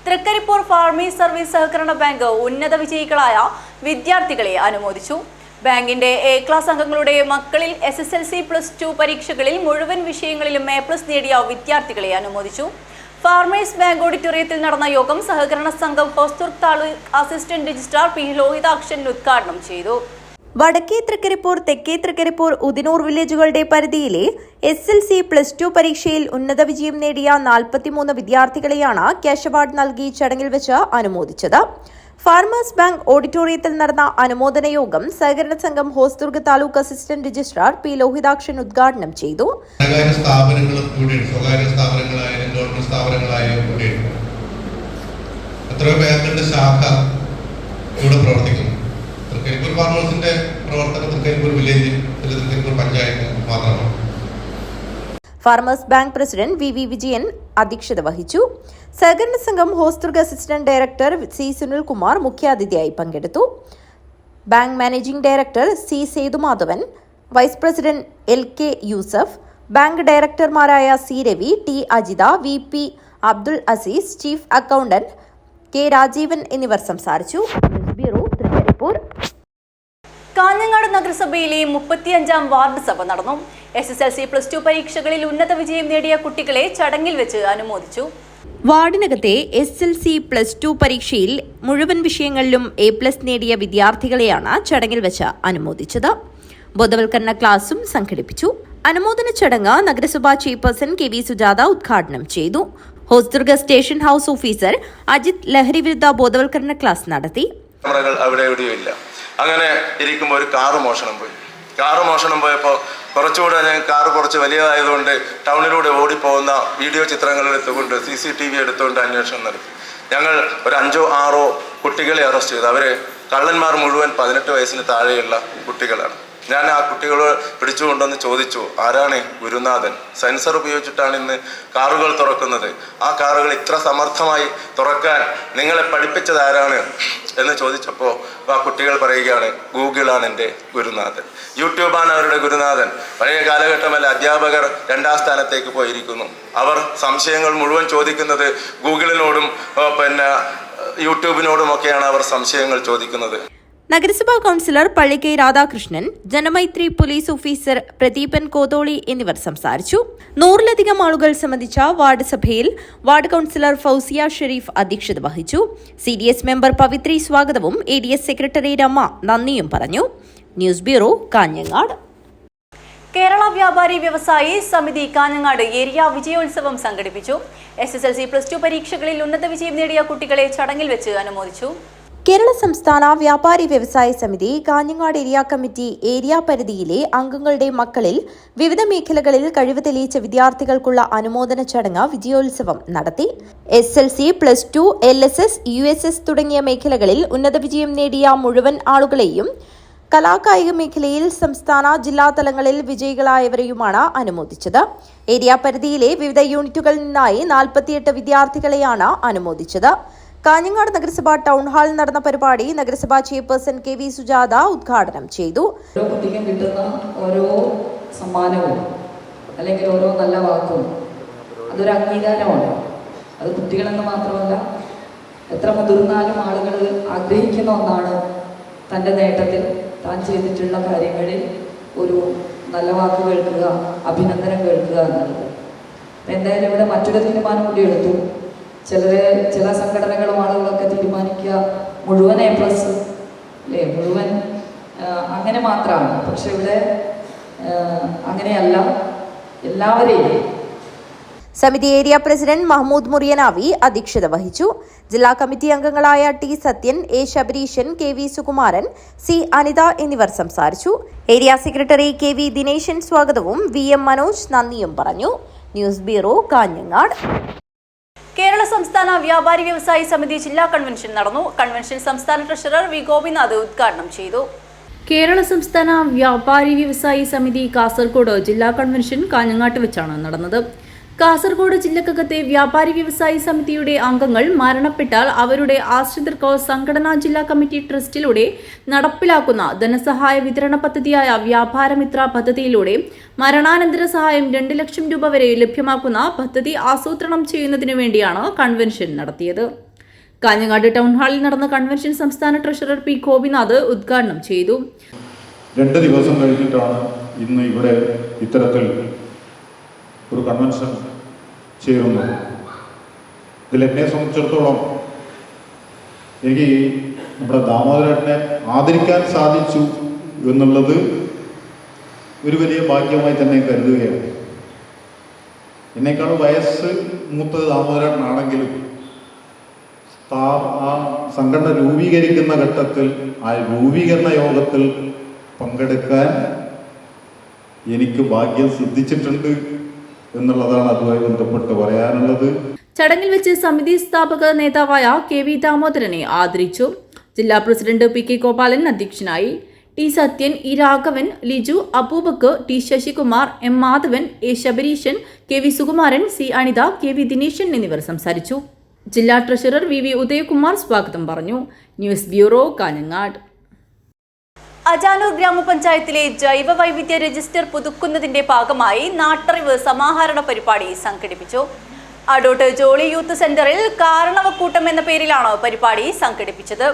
Thrikaripur farmers service സഹകരണ ബാങ്ക് ഉന്നത വിജയികളായ വിദ്യാർത്ഥികളെ അനുമോദിച്ചു. ബാങ്കിന്റെ A ക്ലാസ് അംഗങ്ങളുടെ മക്കളിൽ SSLC+2 പരീക്ഷകളിൽ മുഴുവൻ വിഷയങ്ങളിലും A+ നേടിയ വിദ്യാർത്ഥികളെ അനുമോദിച്ചു. ഫാർമേഴ്സ് ബാങ്ക് ഓഡിറ്റോറിയത്തിൽ നടന്ന യോഗം സഹകരണ സംഘം Hosdurg taluk assistant registrar P Lohithakshan ഉദ്ഘാടനം ചെയ്തു. വടക്കേ തൃക്കരിപ്പൂർ, തെക്കേ തൃക്കരിപ്പൂർ, ഉദിനൂർ വില്ലേജുകളുടെ പരിധിയിലെ SSLC+2 പരീക്ഷയിൽ ഉന്നത വിജയം നേടിയ 43 വിദ്യാർത്ഥികളെയാണ് ക്യാഷ് അവാർഡ് നൽകി ചടങ്ങിൽ വെച്ച് അനുമോദിച്ചത്. ഫാർമേഴ്സ് ബാങ്ക് ഓഡിറ്റോറിയത്തിൽ നടന്ന അനുമോദന യോഗം സഹകരണ സംഘം Hosdurg taluk assistant registrar P Lohithakshan ഉദ്ഘാടനം ചെയ്തു. സ്വകാര്യ സ്ഥാപനങ്ങളായാലും ഗവൺമെന്റ് സ്ഥാപനങ്ങളായാലും കൂടിയുണ്ട്. എത്രയോ ബാങ്കിന്റെ ശാഖ ഇവിടെ പ്രവർത്തിക്കുന്നു. തൃക്കരിപ്പൂർ ഫാർമേഴ്സിന്റെ പ്രവർത്തനം തൃക്കരിപ്പൂർ വില്ലേജ്, തൃക്കരിപ്പൂർ പഞ്ചായത്ത് മാത്രമാണ്. Farmers bank president VV Vijayan അധ്യക്ഷത വഹിച്ചു. സഹകരണ സംഘം Hosdurg assistant director C Sunilkumar മുഖ്യാതിഥിയായി പങ്കെടുത്തു. Bank managing director C Sethumadhavan, vice president LK Yusuf, bank ഡയറക്ടർമാരായ C Ravi, T Ajitha, VP Abdul Aziz, chief accountant K Rajeevan എന്നിവർ സംസാരിച്ചു. News bureau, Trikaripur. കാഞ്ഞങ്ങാട് നഗരസഭയിലെ 35ാം വാർഡ് സഭ നടന്നു. SSLC+2 പരീക്ഷകളിൽ ഉന്നത വിജയം നേടിയ കുട്ടികളെ ചടങ്ങിൽ വെച്ച് അനുമോദിച്ചു. വാർഡിനകത്തെ SSLC+2 പരീക്ഷയിൽ മുഴുവൻ വിഷയങ്ങളിലും A+ നേടിയ വിദ്യാർത്ഥികളെയാണ് ചടങ്ങിൽ വെച്ച് അനുമോദിച്ചത്. ബോധവൽക്കരണ ക്ലാസും സംഘടിപ്പിച്ചു. അനുമോദന ചടങ്ങ് നഗരസഭാ ചെയർപേഴ്സൺ KV സുജാത ഉദ്ഘാടനം ചെയ്തു. Hosdurg station house officer Ajith ലഹരിവിരുദ്ധ ബോധവൽക്കരണ ക്ലാസ് നടത്തി. അവിടെ എവിടെയും ഇല്ല. അങ്ങനെ ഇരിക്കുമ്പോൾ ഒരു കാറ് മോഷണം പോയപ്പോൾ കുറച്ചുകൂടെ കാറ് കുറച്ച് വലിയതായതുകൊണ്ട് ടൗണിലൂടെ ഓടിപ്പോകുന്ന വീഡിയോ ചിത്രങ്ങൾ എടുത്തുകൊണ്ട് CCTV എടുത്തുകൊണ്ട് അന്വേഷണം നടത്തി. ഞങ്ങൾ ഒരു 5-6 കുട്ടികളെ അറസ്റ്റ് ചെയ്തു. അവരെ കള്ളന്മാർ മുഴുവൻ 18 വയസ്സിന് താഴെയുള്ള കുട്ടികളാണ്. ഞാൻ ആ കുട്ടികളെ പിടിച്ചുകൊണ്ടെന്ന് ചോദിച്ചു, ആരാണ് ഗുരുനാഥൻ? സെൻസർ ഉപയോഗിച്ചിട്ടാണ് ഇന്ന് കാറുകൾ തുറക്കുന്നത്. ആ കാറുകൾ ഇത്ര സമർത്ഥമായി തുറക്കാൻ നിങ്ങളെ പഠിപ്പിച്ചത് ആരാണ് എന്ന് ചോദിച്ചപ്പോൾ ആ കുട്ടികൾ പറയുകയാണ്, ഗൂഗിളാണ് എൻ്റെ ഗുരുനാഥൻ, യൂട്യൂബാണ് അവരുടെ ഗുരുനാഥൻ. പഴയ കാലഘട്ടമല്ല, അധ്യാപകർ 2ാം സ്ഥാനത്തേക്ക് പോയിരിക്കുന്നു. അവർ സംശയങ്ങൾ മുഴുവൻ ചോദിക്കുന്നത് ഗൂഗിളിനോടും യൂട്യൂബിനോടുമൊക്കെയാണ് അവർ സംശയങ്ങൾ ചോദിക്കുന്നത്. നഗരസഭാ councillor Pallikkai Radhakrishnan, Janamaithri police officer Pradeepan Kotholi എന്നിവർ സംസാരിച്ചു. 100-ലധികം ആളുകൾ സംബന്ധിച്ച വാർഡ് സഭയിൽ വാർഡ് കൌൺസിലർ ഫൗസിയ ഷെരീഫ് അധ്യക്ഷത വഹിച്ചു. CDS മെമ്പർ പവിത്രി സ്വാഗതവും ADS സെക്രട്ടറി രമ നന്ദിയും പറഞ്ഞു. News bureau, Kanhangad. കേരള വ്യാപാരി വ്യവസായി സമിതി കാഞ്ഞങ്ങാട് ഏരിയ വിജയോത്സവം സംഘടിപ്പിച്ചു. SSLC +2 പരീക്ഷകളിൽ ഉന്നത വിജയം നേടിയ കുട്ടികളെ ചടങ്ങിൽ വെച്ച് അനുമോദിച്ചു. കേരള സംസ്ഥാന വ്യാപാരി വ്യവസായ സമിതി കാഞ്ഞങ്ങാട് ഏരിയ കമ്മിറ്റി ഏരിയ പരിധിയിലെ അംഗങ്ങളുടെ മക്കളിൽ വിവിധ മേഖലകളിൽ കഴിവ് തെളിയിച്ച വിദ്യാർത്ഥികൾക്കുള്ള അനുമോദന ചടങ്ങ് വിജയോത്സവം നടത്തി. SSLC +2 LSS USS തുടങ്ങിയ മേഖലകളിൽ ഉന്നത വിജയം നേടിയ മുഴുവൻ ആളുകളെയും കലാകായിക മേഖലയിൽ സംസ്ഥാന ജില്ലാ തലങ്ങളിൽ വിജയികളായവരെയുമാണ് അനുമോദിച്ചത്. ഏരിയ പരിധിയിലെ വിവിധ യൂണിറ്റുകളിൽ നിന്നായി 48 വിദ്യാർത്ഥികളെയാണ് അനുമോദിച്ചത്. കാഞ്ഞങ്ങാട് നഗരസഭ ടൗൺ ഹാളിൽ നടന്ന പരിപാടി നഗരസഭാ ചെയർപേഴ്സൺ KV സുജാത ഉദ്ഘാടനം ചെയ്തു. ഓരോ കുട്ടിക്കും കിട്ടുന്ന ഓരോ സമ്മാനവും അല്ലെങ്കിൽ ഓരോ നല്ല വാക്കും അതൊരു അംഗീകാരമാണ്. അത് കുട്ടികളെന്ന് മാത്രമല്ല എത്ര മുതിർന്നാലും ആളുകൾ ആഗ്രഹിക്കുന്ന ഒന്നാണ് തൻ്റെ നേട്ടത്തിൽ താൻ ചെയ്തിട്ടുള്ള കാര്യങ്ങളിൽ ഒരു നല്ല വാക്ക് കേൾക്കുക, അഭിനന്ദനം കേൾക്കുക എന്നുള്ളത്. എന്തായാലും ഇവിടെ മറ്റൊരു തീരുമാനം കൂടി എടുത്തു. ചില സംഘടനകളും ആളുകളൊക്കെ തീരുമാനിക്കുക മുഴുവൻ A+ അല്ലേ, മുഴുവൻ അങ്ങനെ മാത്രമാണ്. പക്ഷെ ഇവിടെ അങ്ങനെയല്ല, എല്ലാവരെയും. സമിതി ഏരിയ പ്രസിഡന്റ് മഹ്മൂദ് മുറിയനാവി അധ്യക്ഷത വഹിച്ചു. ജില്ലാ കമ്മിറ്റി അംഗങ്ങളായ T Sathyan, A Shabareesan, KV Sukumaran, C Anitha എന്നിവർ സംസാരിച്ചു. ഏരിയ സെക്രട്ടറി KV ദിനേശൻ സ്വാഗതവും VM മനോജ് നന്ദിയും പറഞ്ഞു. News bureau, Kanhangad. കേരള സംസ്ഥാന വ്യാപാരി വ്യവസായി സമിതി ജില്ലാ കൺവെൻഷൻ നടന്നു. കൺവെൻഷൻ സംസ്ഥാന ട്രഷറർ V ഗോപിനാഥ് ഉദ്ഘാടനം ചെയ്തു. കേരള സംസ്ഥാന വ്യാപാരി വ്യവസായി സമിതി കാസർഗോഡ് ജില്ലാ കൺവെൻഷൻ കാഞ്ഞങ്ങാട്ട് വെച്ചാണ് നടന്നത്. കാസർഗോഡ് ജില്ലക്കകത്തെ വ്യാപാരി വ്യവസായി സമിതിയുടെ അംഗങ്ങൾ മരണപ്പെട്ടാൽ അവരുടെ ആശ്രിതർക്ക് സംഘടനാ ജില്ലാ കമ്മിറ്റി ട്രസ്റ്റിലൂടെ നടപ്പിലാക്കുന്ന ധനസഹായ വിതരണ പദ്ധതിയായ വ്യാപാരമിത്ര പദ്ധതിയിലൂടെ മരണാനന്തര സഹായം 2 ലക്ഷം രൂപ വരെ ലഭ്യമാക്കുന്ന പദ്ധതി ആസൂത്രണം ചെയ്യുന്നതിനു വേണ്ടിയാണ് കൺവെൻഷൻ നടത്തിയത്. കാഞ്ഞങ്ങാട് ടൗൺ ഹാളിൽ നടന്ന കൺവെൻഷൻ സംസ്ഥാന ട്രഷറർ P ഗോപിനാഥ് ഉദ്ഘാടനം ചെയ്തു. 2 ദിവസം കഴിഞ്ഞിട്ടാണ് ഇന്ന് ഇവിടെ ഇത്തരത്തിൽ ഒരു കൺവെൻഷൻ ചേരുന്നത്. ഇതിലെന്നെ സംബന്ധിച്ചിടത്തോളം എനിക്ക് നമ്മുടെ ദാമോദരനെ ആദരിക്കാൻ സാധിച്ചു എന്നുള്ളത് ഒരു വലിയ ഭാഗ്യമായി തന്നെ കരുതുകയാണ്. എന്നെക്കാൾ വയസ്സ് മൂത്തത് ദാമോദരനാണെങ്കിലും ആ സംഘടന രൂപീകരിക്കുന്ന ഘട്ടത്തിൽ ആ രൂപീകരണ യോഗത്തിൽ പങ്കെടുക്കാൻ എനിക്ക് ഭാഗ്യം സിദ്ധിച്ചിട്ടുണ്ട് എന്നുള്ളതാണ് അതുമായി ബന്ധപ്പെട്ട് പറയാനുള്ളത്. ചടങ്ങിൽ വെച്ച് സമിതി സ്ഥാപക നേതാവായ KV ദാമോദരനെ ആദരിച്ചു. ജില്ലാ പ്രസിഡന്റ് PK ഗോപാലൻ അധ്യക്ഷനായി. T Sathyan, E Raghavan, Liju, Abubakar, T Sasikumar, M Madhavan, A Shabareesan, KV Sukumaran, C Anitha, KV Dineshan എന്നിവർ സംസാരിച്ചു. ജില്ലാ ട്രഷറർ VV ഉദയകുമാർ സ്വാഗതം പറഞ്ഞു. News bureau, Kanhangad. അജാനൂർ ഗ്രാമപഞ്ചായത്തിലെ ജൈവ വൈവിധ്യ രജിസ്റ്റർ പുതുക്കുന്നതിന്റെ ഭാഗമായി നാട്ടറിവ് സമാഹരണ പരിപാടി സംഘടിപ്പിച്ചു. അടോട്ട് ജോളി യൂത്ത് സെന്ററിൽ കാരണവക്കൂട്ടം എന്ന പേരിലാണ് പരിപാടി സംഘടിപ്പിച്ചത്.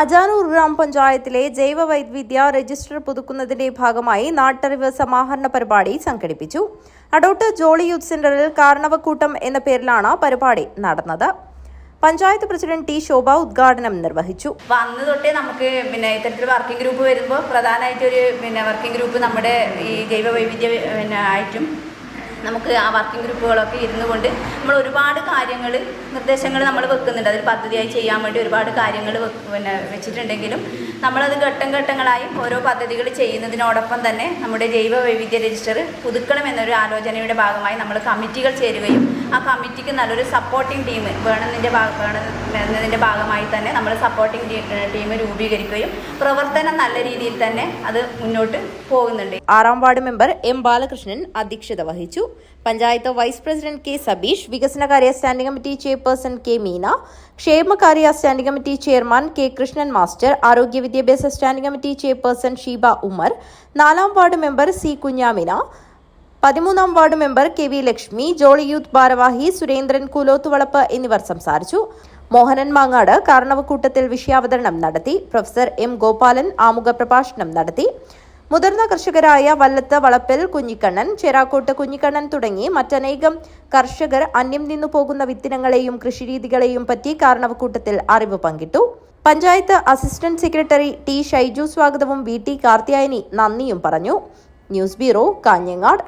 അജാനൂർ ഗ്രാമപഞ്ചായത്തിലെ ജൈവ വൈവിധ്യ രജിസ്റ്റർ പുതുക്കുന്നതിന്റെ ഭാഗമായി നാട്ടറിവ് സമാഹരണ പരിപാടി സംഘടിപ്പിച്ചു. അടോട്ട് ജോളി യൂത്ത് സെന്ററിൽ കാരണവക്കൂട്ടം എന്ന പേരിലാണ് പരിപാടി നടന്നത്. പഞ്ചായത്ത് പ്രസിഡന്റ് T ശോഭ ഉദ്ഘാടനം നിർവഹിച്ചു. അന്ന് തൊട്ടേ നമുക്ക് ഇത്തരത്തിൽ വർക്കിംഗ് ഗ്രൂപ്പ് വരുമ്പോൾ പ്രധാനമായിട്ടൊരു വർക്കിംഗ് ഗ്രൂപ്പ് നമ്മുടെ ഈ ജൈവ വൈവിധ്യ ആയിട്ടും നമുക്ക് ആ വർക്കിംഗ് ഗ്രൂപ്പുകളൊക്കെ ഇരുന്നു കൊണ്ട് നമ്മൾ ഒരുപാട് കാര്യങ്ങൾ നിർദ്ദേശങ്ങൾ നമ്മൾ വെക്കുന്നുണ്ട്. അതിൽ പദ്ധതിയായി ചെയ്യാൻ വേണ്ടി ഒരുപാട് കാര്യങ്ങൾ വെച്ചിട്ടുണ്ടെങ്കിലും നമ്മളത് ഘട്ടങ്ങളായി ഓരോ പദ്ധതികൾ ചെയ്യുന്നതിനോടൊപ്പം തന്നെ നമ്മുടെ ജൈവ വൈവിധ്യ രജിസ്റ്റർ പുതുക്കണം എന്നൊരു ആലോചനയുടെ ഭാഗമായി നമ്മൾ കമ്മിറ്റികൾ ചേരുകയും ആ കമ്മിറ്റിക്ക് നല്ലൊരു സപ്പോർട്ടിംഗ് ടീം വേണമെന്നതിൻ്റെ ഭാഗമായി തന്നെ നമ്മൾ സപ്പോർട്ടിംഗ് ടീം രൂപീകരിക്കുകയും പ്രവർത്തനം നല്ല രീതിയിൽ തന്നെ അത് മുന്നോട്ട് പോകുന്നുണ്ട്. 6ാം വാർഡ് മെമ്പർ M ബാലകൃഷ്ണൻ അധ്യക്ഷത വഹിച്ചു. Panchayat vice president K Sabeesh, വികസനകാര്യ standing committee chairperson K Meena, ക്ഷേമകാര്യ standing committee chairman K Krishnan master, ആരോഗ്യ വിദ്യാഭ്യാസ standing committee chairperson Sheeba Umar, 4ാം വാർഡ് മെമ്പർ C കുഞ്ഞാമിന, 13ാം ward member KV Lakshmi, jolly youth ഭാരവാഹി സുരേന്ദ്രൻ കുലോത്തുവളപ്പ് എന്നിവർ സംസാരിച്ചു. മോഹനൻ മാങ്ങാട് കാരണവക്കൂട്ടത്തിൽ വിഷയാവതരണം നടത്തി. പ്രൊഫസർ M ഗോപാലൻ ആമുഖ പ്രഭാഷണം നടത്തി. മുതിർന്ന കർഷകരായ വല്ലത്ത് വളപ്പിൽ കുഞ്ഞിക്കണ്ണൻ, ചേരാക്കോട്ട് കുഞ്ഞിക്കണ്ണൻ തുടങ്ങി മറ്റനേകം കർഷകർ അന്യം നിന്നു പോകുന്ന വിത്തിനങ്ങളെയും കൃഷിരീതികളെയും പറ്റി കാരണവക്കൂട്ടത്തിൽ അറിവ് പങ്കിട്ടു. Panchayat assistant secretary T Shaiju സ്വാഗതവും VT കാർത്തിയായനി നന്ദിയും പറഞ്ഞു. News bureau, Kanhangad.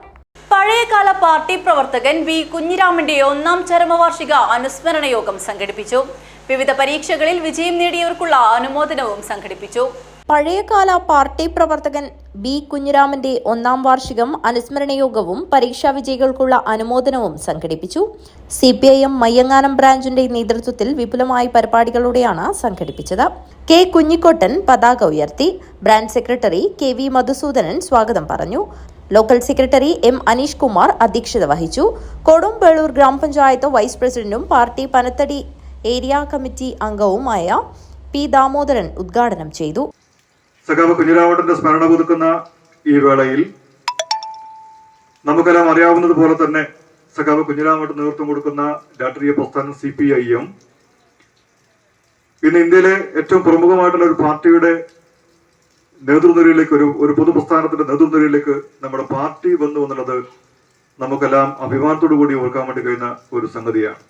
പഴയകാല പാർട്ടി പ്രവർത്തകൻ വി കുഞ്ഞിരാമന്റെ 1ാം ചരമവാർഷിക അനുസ്മരണ യോഗം സംഘടിപ്പിച്ചു. വിവിധ പരീക്ഷകളിൽ വിജയം നേടിയവർക്കുള്ള അനുമോദനവും സംഘടിപ്പിച്ചു. പഴയകാല പാർട്ടി പ്രവർത്തകൻ ബി കുഞ്ഞിരാമന്റെ 1ാം വാർഷികം അനുസ്മരണ യോഗവും പരീക്ഷാ വിജയികൾക്കുള്ള അനുമോദനവും സംഘടിപ്പിച്ചു. CPIM മയ്യങ്ങാനം ബ്രാഞ്ചിന്റെ നേതൃത്വത്തിൽ വിപുലമായ പരിപാടികളോടെയാണ് സംഘടിപ്പിച്ചത്. കെ കുഞ്ഞിക്കോട്ടൻ പതാക ഉയർത്തി. ബ്രാഞ്ച് സെക്രട്ടറി KV മധുസൂദനൻ സ്വാഗതം പറഞ്ഞു. Local secretary M Aneesh Kumar അധ്യക്ഷത വഹിച്ചു. കൊടുമ്പേളൂർ ഗ്രാമപഞ്ചായത്ത് വൈസ് പ്രസിഡന്റും പാർട്ടി പനത്തടി ഏരിയ കമ്മിറ്റി അംഗവുമായ P ദാമോദരൻ ഉദ്ഘാടനം ചെയ്തു. സഖാവ് കുഞ്ഞിരാമന്റെ സ്മരണ പുതുക്കുന്ന ഈ വേളയിൽ നമുക്കെല്ലാം അറിയാവുന്നതുപോലെ തന്നെ സഖാവ് കുഞ്ഞിരാമന് നേതൃത്വം കൊടുക്കുന്ന രാഷ്ട്രീയ പ്രസ്ഥാനം CPIM ഇന്ന് ഇന്ത്യയിലെ ഏറ്റവും പ്രമുഖമായിട്ടുള്ള ഒരു പാർട്ടിയുടെ നേതൃനിരയിലേക്ക്, ഒരു പൊതുപ്രസ്ഥാനത്തിന്റെ നേതൃനിരയിലേക്ക് നമ്മുടെ പാർട്ടി വന്നു എന്നുള്ളത് നമുക്കെല്ലാം അഭിമാനത്തോടു കൂടി ഓർക്കാൻ വേണ്ടി കഴിയുന്ന ഒരു സംഗതിയാണ്.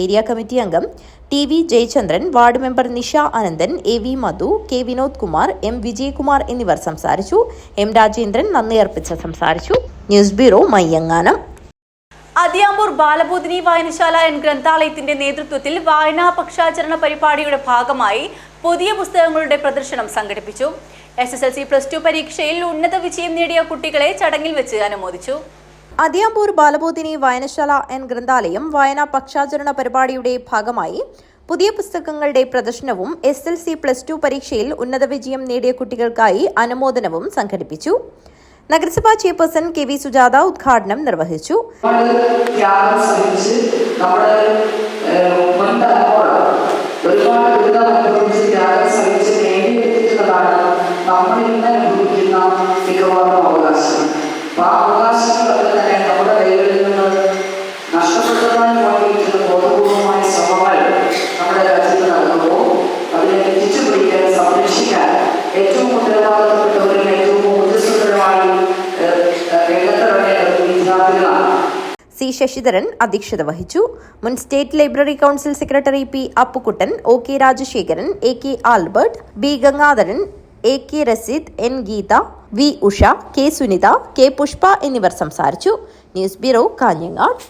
ഏരിയ കമ്മിറ്റി അംഗം TV Jayachandran, ward member Nisha Ananthan, AV Madhu, K Vinod Kumar, M Vijayakumar എന്നിവർ സംസാരിച്ചു. M രാജേന്ദ്രൻ നന്ദി അർപ്പിച്ച് സംസാരിച്ചു. ന്യൂസ് ബ്യൂറോ, മയ്യങ്ങാനം. അതിയാമ്പൂർ ബാലബോധിനി വായനശാല ഗ്രന്ഥാലയത്തിന്റെ നേതൃത്വത്തിൽ വായനാ പക്ഷാചരണ പരിപാടിയുടെ ഭാഗമായി പുതിയ പുസ്തകങ്ങളുടെ പ്രദർശനം സംഘടിപ്പിച്ചു. SSLC+2 പരീക്ഷയിൽ ഉന്നത വിജയം നേടിയ കുട്ടികളെ ചടങ്ങിൽ വെച്ച് അനുമോദിച്ചു. അതിയാമ്പൂർ ബാലബോധിനി വായനശാല ഗ്രന്ഥാലയം വായനാ പക്ഷാചരണ പരിപാടിയുടെ ഭാഗമായി പുതിയ പുസ്തകങ്ങളുടെ പ്രദർശനവും SSLC+2 പരീക്ഷയിൽ ഉന്നത വിജയം നേടിയ കുട്ടികൾക്കായി അനുമോദനവും സംഘടിപ്പിച്ചു. നഗരസഭാ ചെയർപേഴ്സൺ KV സുജാത ഉദ്ഘാടനം നിർവഹിച്ചു. അവകാശങ്ങളൊക്കെ തന്നെ നമ്മുടെ കൈകളിൽ നിന്ന് നഷ്ടപ്പെട്ടതായി പോയിട്ടുള്ള ബോധപൂർവമായ ശ്രമങ്ങൾ നമ്മുടെ രാജ്യത്ത് നടക്കുമ്പോൾ അതിനെ തിരിച്ചു പിടിക്കാൻ, സംരക്ഷിക്കാൻ ഏറ്റവും ഉത്തരവാദിത്തപ്പെട്ടവരും ഏറ്റവും ഊർജ്ജസ്വലരുമായി രംഗത്തിറങ്ങിയ വിദ്യാർത്ഥികളാണ്. C ശശിധരൻ അധ്യക്ഷത വഹിച്ചു. മുൻ state library council secretary P Appukuttan, OK Rajasekharan, AK Albert, B Gangadharan, AK Rasheed, N Geetha, V Usha, K Sunitha, K Pushpa എന്നിവർ സംസാരിച്ചു. News bureau, Kanhangad.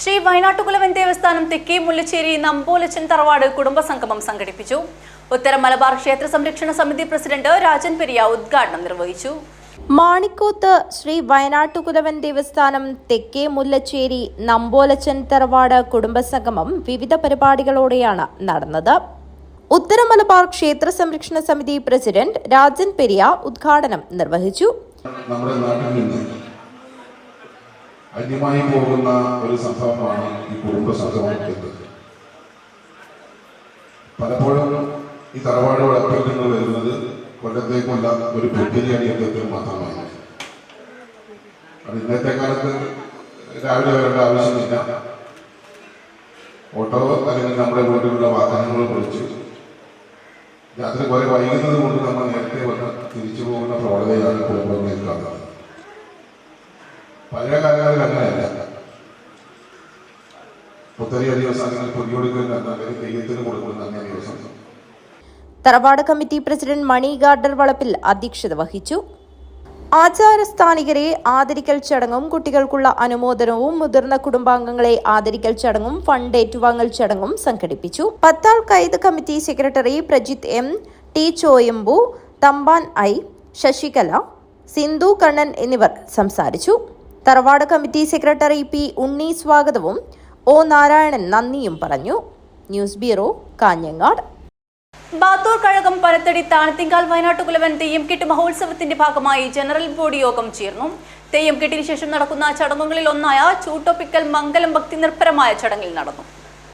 ശ്രീ വയനാട്ടുകുലവൻ ദേവസ്ഥാനം തെക്കേ മുല്ലശ്ശേരി നമ്പോലച്ചൻ തറവാട് കുടുംബസംഗമം സംഘടിപ്പിച്ചു. ഉത്തര മലബാർ ക്ഷേത്ര സംരക്ഷണ സമിതി പ്രസിഡന്റ് രാജൻ പെരിയ ഉദ്ഘാടനം നിർവഹിച്ചു. മാണിക്കോത്ത് ശ്രീ വയനാട്ടുകുലവൻ ദേവസ്ഥാനം തെക്കേ മുല്ലശ്ശേരി നമ്പോലച്ചൻ തറവാട് കുടുംബസംഗമം വിവിധ പരിപാടികളോടെയാണ് നടന്നത്. ഉത്തര മലബാർ ക്ഷേത്ര സംരക്ഷണ സമിതി പ്രസിഡന്റ് രാജൻ പെരിയ ഉദ്ഘാടനം നിർവഹിച്ചു. നമ്മുടെ നാട്ടിൽ നിന്ന് അന്യമായി പോകുന്ന ഒരു സംഭവമാണ് ഈ കുടുംബ സംഗമം എന്നത്. പലപ്പോഴും ഈ തറവാടുകൾ അപ്പുറത്ത് വരുന്നത് കൊല്ലത്തേക്കുള്ള ഒരു പുതിരി യന്ത്രത്തിൽ മാത്രമാണ്. അത് ഇന്നത്തെ കാലത്ത് രാവിലെ വരേണ്ട ആവശ്യമില്ല. ഓട്ടോ അല്ലെങ്കിൽ നമ്മുടെ വീട്ടിലുള്ള വാഹനങ്ങൾ വിളിച്ച് രാത്രി കുറെ വൈകുന്നത് കൊണ്ട് നമ്മൾ നേരത്തെ വന്ന് തിരിച്ചു പോകുന്ന പ്രവണതയാണ് കുടുംബങ്ങളിൽ കാണുന്നത്. പഴയ കാലങ്ങളിൽ അങ്ങനെയല്ല. പുത്തരിയ ദിവസം അങ്ങനെ പൊരിയൊടുക്കുന്ന തെയ്യത്തിന് കൊടുക്കുന്ന അങ്ങനെ ദിവസം. തറവാട് കമ്മിറ്റി പ്രസിഡന്റ് മണി ഗാർഡർ വളപ്പിൽ അധ്യക്ഷത വഹിച്ചു. ആചാരസ്ഥാനികരെ ആദരിക്കൽ ചടങ്ങും കുട്ടികൾക്കുള്ള അനുമോദനവും മുതിർന്ന കുടുംബാംഗങ്ങളെ ആദരിക്കൽ ചടങ്ങും ഫണ്ട് ഏറ്റുവാങ്ങൽ ചടങ്ങും സംഘടിപ്പിച്ചു. പത്താൾ കൈത് committee secretary Prajith M, T Choyambu, Thampan I, Sasikala, Sindhu Kannan എന്നിവർ സംസാരിച്ചു. തറവാട് കമ്മിറ്റി സെക്രട്ടറി P ഉണ്ണി സ്വാഗതവും O നാരായണൻ നന്ദിയും പറഞ്ഞു. News bureau, Kanhangad. ബാത്തൂർ കഴകം പനത്തടി താണത്തിങ്കാൽ വയനാട്ടുകുലവൻ തെയ്യംകെട്ട് മഹോത്സവത്തിന്റെ ഭാഗമായി ജനറൽ ബോഡി യോഗം ചേർന്നു. തെയ്യംകെട്ടിന് ശേഷം നടക്കുന്ന ചടങ്ങുകളിൽ ഒന്നായ ചൂട്ടൊപ്പിക്കൽ മംഗലം ഭക്തി നിർഭരമായ ചടങ്ങിൽ നടന്നു.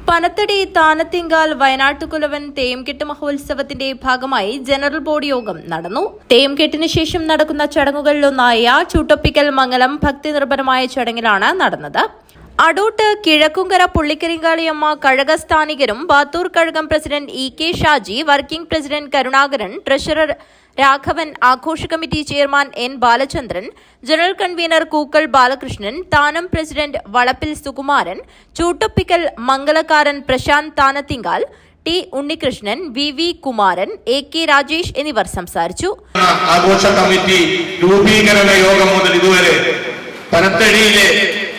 പനത്തടി താനത്തിങ്കാൽ വയനാട്ടുകുലവൻ തെയ്യംകെട്ട് മഹോത്സവത്തിന്റെ ഭാഗമായി ജനറൽ ബോഡി യോഗം നടന്നു. തെയ്യംകെട്ടിന് ശേഷം നടക്കുന്ന ചടങ്ങുകളിലൊന്നായ ചൂട്ടൊപ്പിക്കൽ മംഗലം ഭക്തി നിർഭരമായ ചടങ്ങിലാണ് നടന്നത്. അടൂട്ട് കിഴക്കുങ്കര പുള്ളിക്കരിങ്കാളിയമ്മ കഴകസ്ഥാനികരും ബാത്തൂർ കഴകം president EK Shaji, working president Karunakaran, treasurer Raghavan, ആഘോഷ committee chairman N Balachandran, general convener Kookkal Balakrishnan, താനം പ്രസിഡന്റ് വളപ്പിൽ സുകുമാരൻ, ചൂട്ടൊപ്പിക്കൽ മംഗലക്കാരൻ Prasanth Thanathingal, T Unnikrishnan, V Kumaran, AK Rajesh എന്നിവർ സംസാരിച്ചു. ആഘോഷ കമ്മിറ്റി രൂപീകരണ യോഗം മുതൽ ഇതുവരെ പനത്തടിയിലെ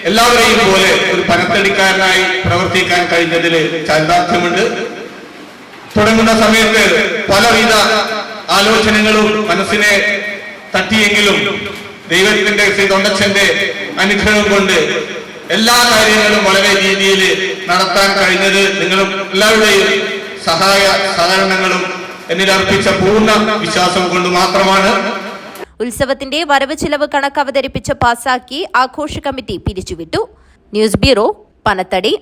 എല്ലാവരെയും പോലെ ഒരു പനത്തടിക്കാരനായി പ്രവർത്തിക്കാൻ കഴിഞ്ഞതിൽ ചാരിതാർത്ഥ്യമുണ്ട്. തുടങ്ങുന്ന സമയത്ത് പലവിധ ആലോചനകളും മനസ്സിനെ തട്ടിയെങ്കിലും ദൈവത്തിന്റെ ശ്രീ തൊണ്ടച്ചന്റെ അനുഗ്രഹം കൊണ്ട് എല്ലാ കാര്യങ്ങളും വളരെ രീതിയിൽ നടത്താൻ കഴിഞ്ഞത് നിങ്ങളും എല്ലാവരുടെയും സഹായ സഹകരണങ്ങളും എന്നിൽ അർപ്പിച്ച പൂർണ്ണ വിശ്വാസം കൊണ്ട് മാത്രമാണ്. ഉത്സവത്തിന്റെ വരവ് ചിലവ് കണക്ക് അവതരിപ്പിച്ച് പാസാക്കി ആഘോഷ കമ്മിറ്റി പിരിച്ചുവിട്ടു. News bureau, Panathady.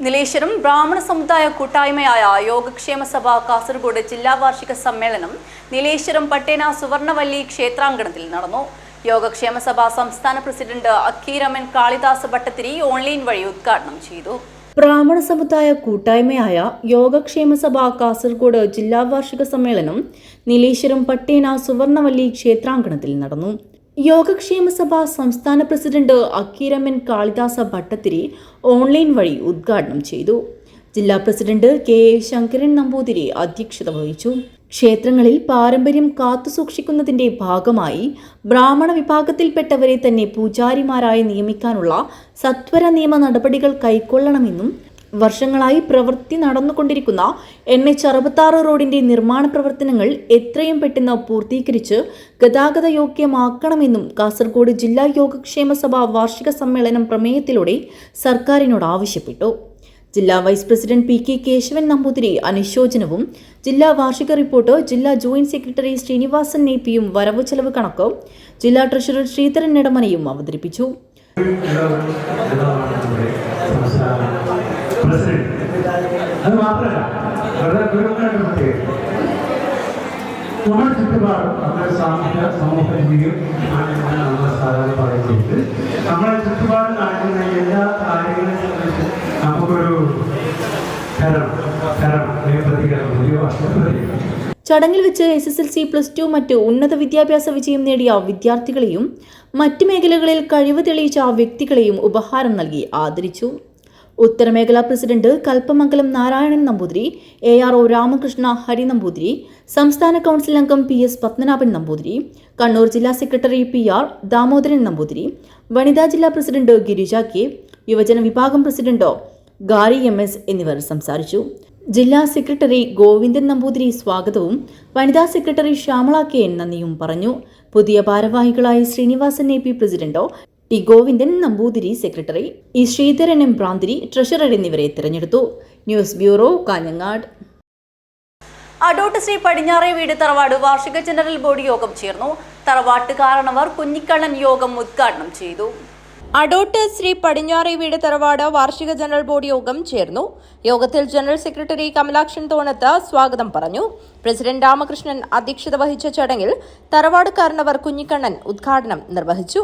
നീലേശ്വരം ബ്രാഹ്മണ സമുദായ കൂട്ടായ്മയായ യോഗക്ഷേമ സഭ കാസർഗോഡ് ജില്ലാ വാർഷിക സമ്മേളനം നീലേശ്വരം പട്ടേന സുവർണവല്ലി ക്ഷേത്രാങ്കണത്തിൽ നടന്നു. യോഗക്ഷേമ സഭ സംസ്ഥാന പ്രസിഡന്റ് അക്കീരമൻ കാളിദാസ് ഭട്ടത്തിരി ഓൺലൈൻ വഴി ഉദ്ഘാടനം ചെയ്തു. ബ്രാഹ്മണ സമുദായ കൂട്ടായ്മയായ യോഗക്ഷേമ സഭ കാസർഗോഡ് ജില്ലാ വാർഷിക സമ്മേളനം നീലേശ്വരം പട്ടേന സുവർണവല്ലി ക്ഷേത്രാങ്കണത്തിൽ നടന്നു. യോഗക്ഷേമ സഭ സംസ്ഥാന പ്രസിഡന്റ് അക്കീരമൻ കാളിദാസ ഭട്ടത്തിരി ഓൺലൈൻ വഴി ഉദ്ഘാടനം ചെയ്തു. ജില്ലാ പ്രസിഡന്റ് KA ശങ്കരൻ നമ്പൂതിരി അധ്യക്ഷത വഹിച്ചു. ക്ഷേത്രങ്ങളിൽ പാരമ്പര്യം കാത്തുസൂക്ഷിക്കുന്നതിന്റെ ഭാഗമായി ബ്രാഹ്മണ വിഭാഗത്തിൽപ്പെട്ടവരെ തന്നെ പൂജാരിമാരായി നിയമിക്കാനുള്ള സത്വര നിയമ നടപടികൾ കൈക്കൊള്ളണമെന്നും വർഷങ്ങളായി പ്രവൃത്തി നടന്നുകൊണ്ടിരിക്കുന്ന NH66 റോഡിന്റെ നിർമ്മാണ പ്രവർത്തനങ്ങൾ എത്രയും പെട്ടെന്ന് പൂർത്തീകരിച്ച് ഗതാഗത യോഗ്യമാക്കണമെന്നും കാസർഗോഡ് ജില്ലാ യോഗക്ഷേമ സഭ വാർഷിക സമ്മേളനം പ്രമേയത്തിലൂടെ സർക്കാരിനോട് ആവശ്യപ്പെട്ടു. ജില്ലാ vice president PK Kesavan Namboothiri അനുശോചനവും ജില്ലാ വാർഷിക റിപ്പോർട്ട് ജില്ലാ ജോയിന്റ് സെക്രട്ടറി ശ്രീനിവാസൻ നേപ്പിയും വരവ് ചെലവ് കണക്ക് ജില്ലാ ട്രഷറർ ശ്രീധരൻ നെടമനയും അവതരിപ്പിച്ചു. അത് മാത്രമല്ല നമ്മുടെ ചുറ്റുപാട് നമ്മുടെ സാമൂഹ്യ സമൂഹ ജീവിതം നമ്മൾ സാധാരണ പറയുന്നത് നമ്മുടെ ചുറ്റുപാട് നടക്കുന്ന എല്ലാ കാര്യങ്ങളെ സംബന്ധിച്ച് നമുക്കൊരു ചടങ്ങിൽ വെച്ച് SSLC +2 മറ്റ് ഉന്നത വിദ്യാഭ്യാസ വിജയം നേടിയ വിദ്യാർത്ഥികളെയും മറ്റ് മേഖലകളിൽ കഴിവ് തെളിയിച്ച വ്യക്തികളെയും ഉപഹാരം നൽകി ആദരിച്ചു. ഉത്തരമേഖലാ പ്രസിഡന്റ് കൽപ്പമംഗലം നാരായണൻ നമ്പൂതിരി, ARO രാമകൃഷ്ണ ഹരി നമ്പൂതിരി, സംസ്ഥാന കൗൺസിൽ അംഗം PS പത്മനാഭൻ നമ്പൂതിരി, കണ്ണൂർ ജില്ലാ സെക്രട്ടറി PR ദാമോദരൻ നമ്പൂതിരി, വനിതാ ജില്ലാ പ്രസിഡന്റ് ഗിരിജ K, യുവജന വിഭാഗം പ്രസിഡന്റ് ഗാരി MS എന്നിവർ സംസാരിച്ചു. ജില്ലാ സെക്രട്ടറി ഗോവിന്ദൻ നമ്പൂതിരി സ്വാഗതവും വനിതാ സെക്രട്ടറി ശ്യാമള KN നന്ദിയും പറഞ്ഞു. പുതിയ ഭാരവാഹികളായി Srinivasan AP president, T Govindan Namboothiri secretary, E Sreedharan M Pranthiri treasurer എന്നിവരെ തിരഞ്ഞെടുത്തു. News bureau, Kanhangad. അടോട്ട് ശ്രീ പടിഞ്ഞാറേ വീട് തറവാട് വാർഷിക ജനറൽ ബോഡി യോഗം ചേർന്നു. തറവാട്ട് കാരണവർ കുഞ്ഞിക്കണ്ണൻ യോഗം ഉദ്ഘാടനം ചെയ്തു. അടോട്ട് ശ്രീ പടിഞ്ഞാറേ വീട് തറവാട് വാർഷിക ജനറൽ ബോഡി യോഗം ചേർന്നു. യോഗത്തിൽ ജനറൽ സെക്രട്ടറി കമലാക്ഷൻ തോണത്ത് സ്വാഗതം പറഞ്ഞു. പ്രസിഡന്റ് രാമകൃഷ്ണൻ അധ്യക്ഷത വഹിച്ച ചടങ്ങിൽ തറവാട് കാരണവർ കുഞ്ഞിക്കണ്ണൻ ഉദ്ഘാടനം നിർവഹിച്ചു.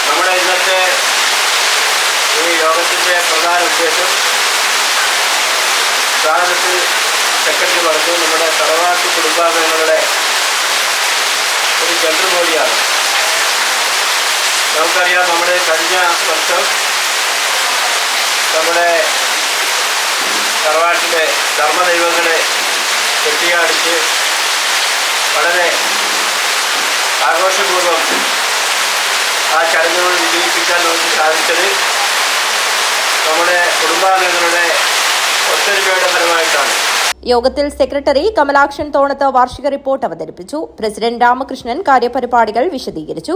നമ്മുടെ ഇന്നത്തെ ഈ യോഗത്തിന്റെ പ്രധാന ഉദ്ദേശം പ്രാരംഭത്തിൽ സെക്രട്ടറി പറഞ്ഞു, നമ്മുടെ തറവാട്ട് കുടുംബാംഗങ്ങളുടെ ഒരു ജനറൽ ബോഡിയാണ്. നമുക്കറിയാം, നമ്മുടെ കഴിഞ്ഞ വർഷം നമ്മുടെ തറവാട്ടിലെ ധർമ്മദൈവങ്ങളെ കെട്ടിയാടിച്ച് വളരെ ആഘോഷപൂർവ്വം ആ ചടങ്ങുകൾ വിജയിപ്പിക്കാൻ നമുക്ക് സാധിച്ചത് നമ്മുടെ കുടുംബാംഗങ്ങളുടെ ഒത്തൊരുമയുടെ ഫലമായിട്ടാണ്. യോഗത്തിൽ സെക്രട്ടറി കമലാക്ഷൻ തോണത്ത് വാർഷിക റിപ്പോർട്ട് അവതരിപ്പിച്ചു. പ്രസിഡന്റ് രാമകൃഷ്ണൻ കാര്യപരിപാടികൾ വിശദീകരിച്ചു.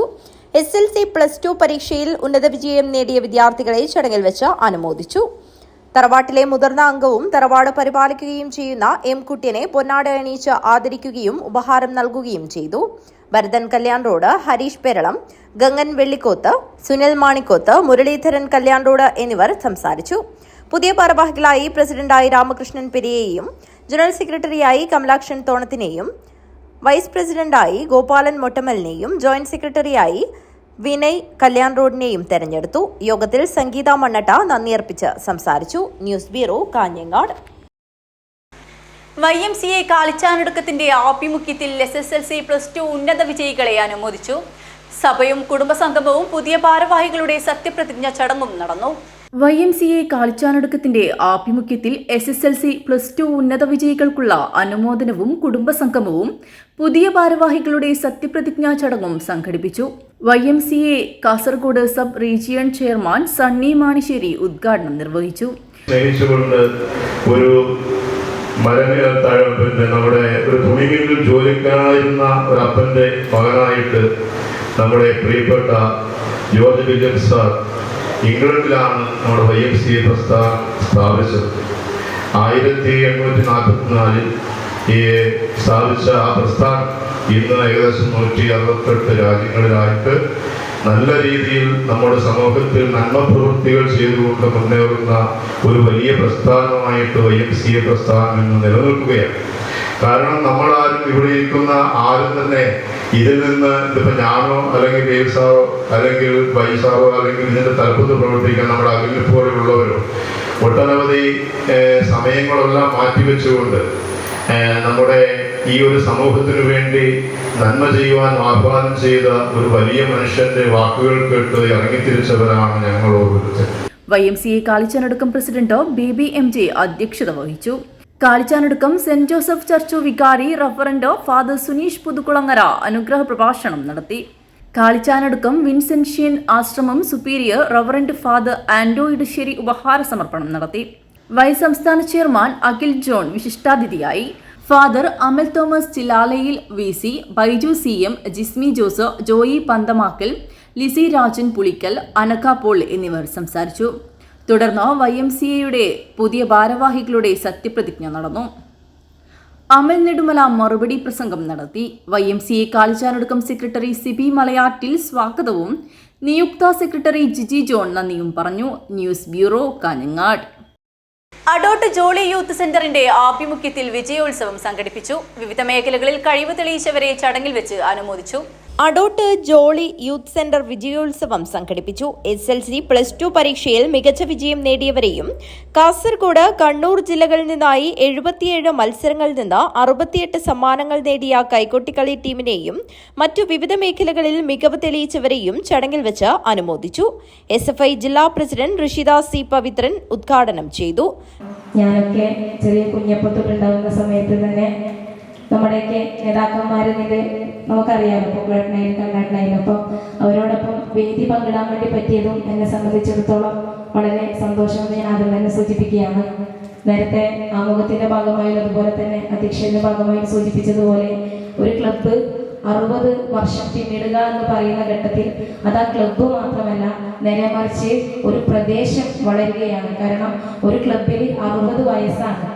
SSLC +2 പരീക്ഷയിൽ ഉന്നത വിജയം നേടിയ വിദ്യാർത്ഥികളെ ചടങ്ങിൽ വെച്ച് അനുമോദിച്ചു. തറവാട്ടിലെ മുതിർന്ന അംഗവും തറവാട് പരിപാലിക്കുകയും ചെയ്യുന്ന M കുട്ടിയനെ പൊന്നാട അണിയിച്ച് ആദരിക്കുകയും ഉപഹാരം നൽകുകയും ചെയ്തു. ഭരതൻ കല്യാൺ റോഡ്, ഹരീഷ് പെരളം, ഗംഗൻ വെള്ളിക്കോത്ത്, സുനിൽ മാണിക്കോത്ത്, മുരളീധരൻ കല്യാൺ റോഡ് എന്നിവർ സംസാരിച്ചു. പുതിയ ഭാരവാഹികളായി പ്രസിഡന്റായി രാമകൃഷ്ണൻ പെരിയെയും ജനറൽ സെക്രട്ടറിയായി കമലാക്ഷൻ തോണത്തിനെയും വൈസ് പ്രസിഡന്റായി ഗോപാലൻ മൊട്ടമലിനെയും ജോയിന്റ് സെക്രട്ടറിയായി വിനയ് കല്യാൺ റോഡിനെയും തെരഞ്ഞെടുത്തു. യോഗത്തിൽ സംഗീത മണ്ണട്ട നന്ദിയർപ്പിച്ച് സംസാരിച്ചു. News bureau, Kanhangad. YMCA കാളിച്ചാനൊടുക്കത്തിന്റെ ആഭിമുഖ്യത്തിൽ SSLC +2 ഉന്നത വിജയികളെ അനുമോദിച്ചു. സഭയും കുടുംബസംഗമവും പുതിയ ഭാരവാഹികളുടെ സത്യപ്രതിജ്ഞ ചടങ്ങും നടന്നു. YMCA കാളിച്ചാനടുക്കത്തിന്റെ ആഭിമുഖ്യത്തിൽ SSLC +2 ഉന്നത വിജയികൾക്കുള്ള അനുമോദനവും കുടുംബസംഗമവും പുതിയ ഭാരവാഹികളുടെ സത്യപ്രതിജ്ഞാ ചടങ്ങും സംഘടിപ്പിച്ചു. YMCA Kasaragod sub region chairman Sunny Manissery ഉദ്ഘാടനം നിർവഹിച്ചു. നമ്മുടെ ഒരു തുണിമില്ലിൽ ജോലിക്കാരായിരുന്ന ഒരു അപ്പന്റെ മകനായിട്ട് നമ്മുടെ പ്രിയപ്പെട്ട ജോർജ് വില്യംസ് സാർ ഇംഗ്ലണ്ടിലാണ് നമ്മുടെ YMCA പ്രസ്ഥാനം സ്ഥാപിച്ചത്. 1844 സ്ഥാപിച്ച ആ പ്രസ്ഥാനം ഇന്ന് ഏകദേശം 168 രാജ്യങ്ങളിലായിട്ട് നല്ല രീതിയിൽ നമ്മുടെ സമൂഹത്തിൽ നന്മ പ്രവൃത്തികൾ ചെയ്തുകൊണ്ട് മുന്നേറുന്ന ഒരു വലിയ പ്രസ്ഥാനമായിട്ട് YMCA പ്രസ്ഥാനം ഇന്ന് നിലനിൽക്കുകയാണ്. കാരണം നമ്മളാരും ഇവിടെ ഇരിക്കുന്ന ആരും തന്നെ ഇതിൽ നിന്ന് ഇതിപ്പോൾ ഞാനോ അല്ലെങ്കിൽ ദേവ് സാറോ അല്ലെങ്കിൽ വൈസാറോ അല്ലെങ്കിൽ ഇതിൻ്റെ തലപ്പത്ത് പ്രവർത്തിക്കാൻ നമ്മുടെ അഖിലിനെ പോലെയുള്ളവരോ ഒട്ടനവധി സമയങ്ങളെല്ലാം മാറ്റിവെച്ചുകൊണ്ട് നമ്മുടെ ഈ ഒരു സമൂഹത്തിനു വേണ്ടി നന്മ ചെയ്യുവാൻ ആഹ്വാനം ചെയ്ത ഒരു വലിയ മനുഷ്യന്റെ വാക്കുകൾ കേട്ട് ഇറങ്ങിത്തിരിച്ചവരാണ് ഞങ്ങൾ ഓരോരുത്തരും. YMCA കാളിച്ചാനടുക്കം പ്രസിഡന്റ് BBMJ അധ്യക്ഷത വഹിച്ചു. കാളിച്ചാനടുക്കം സെന്റ് ജോസഫ് ചർച്ച് വികാരി റവറന്റ് ഫാദർ സുനീഷ് പുതുക്കുളങ്ങര അനുഗ്രഹ പ്രഭാഷണം നടത്തി. കാളിച്ചാനടുക്കം വിൻസെൻഷ്യൻ ആശ്രമം superior reverend father Ando Edassery ഉപഹാര സമർപ്പണം നടത്തി. വൈസ് സംസ്ഥാന ചെയർമാൻ അഖിൽ ജോൺ വിശിഷ്ടാതിഥിയായി. Father Amal Thomas Chilalayil VC, Baiju CM, Jismi Jose, Joy Panthamakkal, Lizzy Rajan Pulickal, Anaka Paul എന്നിവർ സംസാരിച്ചു. തുടർന്ന് YMCAയുടെ പുതിയ ഭാരവാഹികളുടെ സത്യപ്രതിജ്ഞ നടന്നു. അമൽ നെടുമല മറുപടി പ്രസംഗം നടത്തി. YMCA കാളിച്ചാനടുക്കം സെക്രട്ടറി സിബി മലയാറ്റിൽ സ്വാഗതവും നിയുക്ത സെക്രട്ടറി ജിജി ജോൺ നന്ദിയും പറഞ്ഞു. News bureau, Kanhangad. Adottu jolly youth സെന്ററിന്റെ ആഭിമുഖ്യത്തിൽ വിജയോത്സവം സംഘടിപ്പിച്ചു. വിവിധ മേഖലകളിൽ കഴിവ് തെളിയിച്ചവരെ ചടങ്ങിൽ വെച്ച് അനുമോദിച്ചു. അഡോട്ട് ജോളി യൂത്ത് സെന്റർ വിജയോത്സവം സംഘടിപ്പിച്ചു. SSLC +2 പരീക്ഷയിൽ മികച്ച വിജയം നേടിയവരെയും കാസർഗോഡ്, കണ്ണൂർ ജില്ലകളിൽ നിന്നായി 77 മത്സരങ്ങളിൽ നിന്ന് 68 സമ്മാനങ്ങൾ നേടിയ കൈകൊട്ടിക്കളി ടീമിനെയും മറ്റു വിവിധ മേഖലകളിൽ മികവ് തെളിയിച്ചവരെയും ചടങ്ങിൽ വെച്ച് അനുമോദിച്ചു. SFI ജില്ലാ പ്രസിഡന്റ് ഋഷിദ C. പവിത്രൻ ഉദ്ഘാടനം ചെയ്തു. ഞാനൊക്കെ ചെറിയ കുഞ്ഞപ്പത്തൊട്ടുണ്ടാകുന്ന സമയത്ത് തന്നെ നമ്മുടെയൊക്കെ നേതാക്കന്മാരെന്നിത് നമുക്കറിയാമല്ലോ, പൊക്കളേട്ടനായാലും കണ്ണേട്ടനായാലും. അപ്പം അവരോടൊപ്പം വേദി പങ്കിടാൻ വേണ്ടി പറ്റിയതും എന്നെ സംബന്ധിച്ചിടത്തോളം വളരെ സന്തോഷമെന്ന് ഞാൻ ആദ്യം തന്നെ സൂചിപ്പിക്കുകയാണ്. നേരത്തെ ആമുഖത്തിന്റെ ഭാഗമായും അതുപോലെ തന്നെ അധ്യക്ഷന്റെ ഭാഗമായും സൂചിപ്പിച്ചതുപോലെ ഒരു ക്ലബ്ബ് 60 വർഷം പിന്നിടുക എന്ന് പറയുന്ന ഘട്ടത്തിൽ അത് ആ ക്ലബ്ബ് മാത്രമല്ല, നേരെ മറിച്ച് ഒരു പ്രദേശം വളരുകയാണ്. കാരണം ഒരു ക്ലബ്ബിൽ 60 വയസ്സാണ്.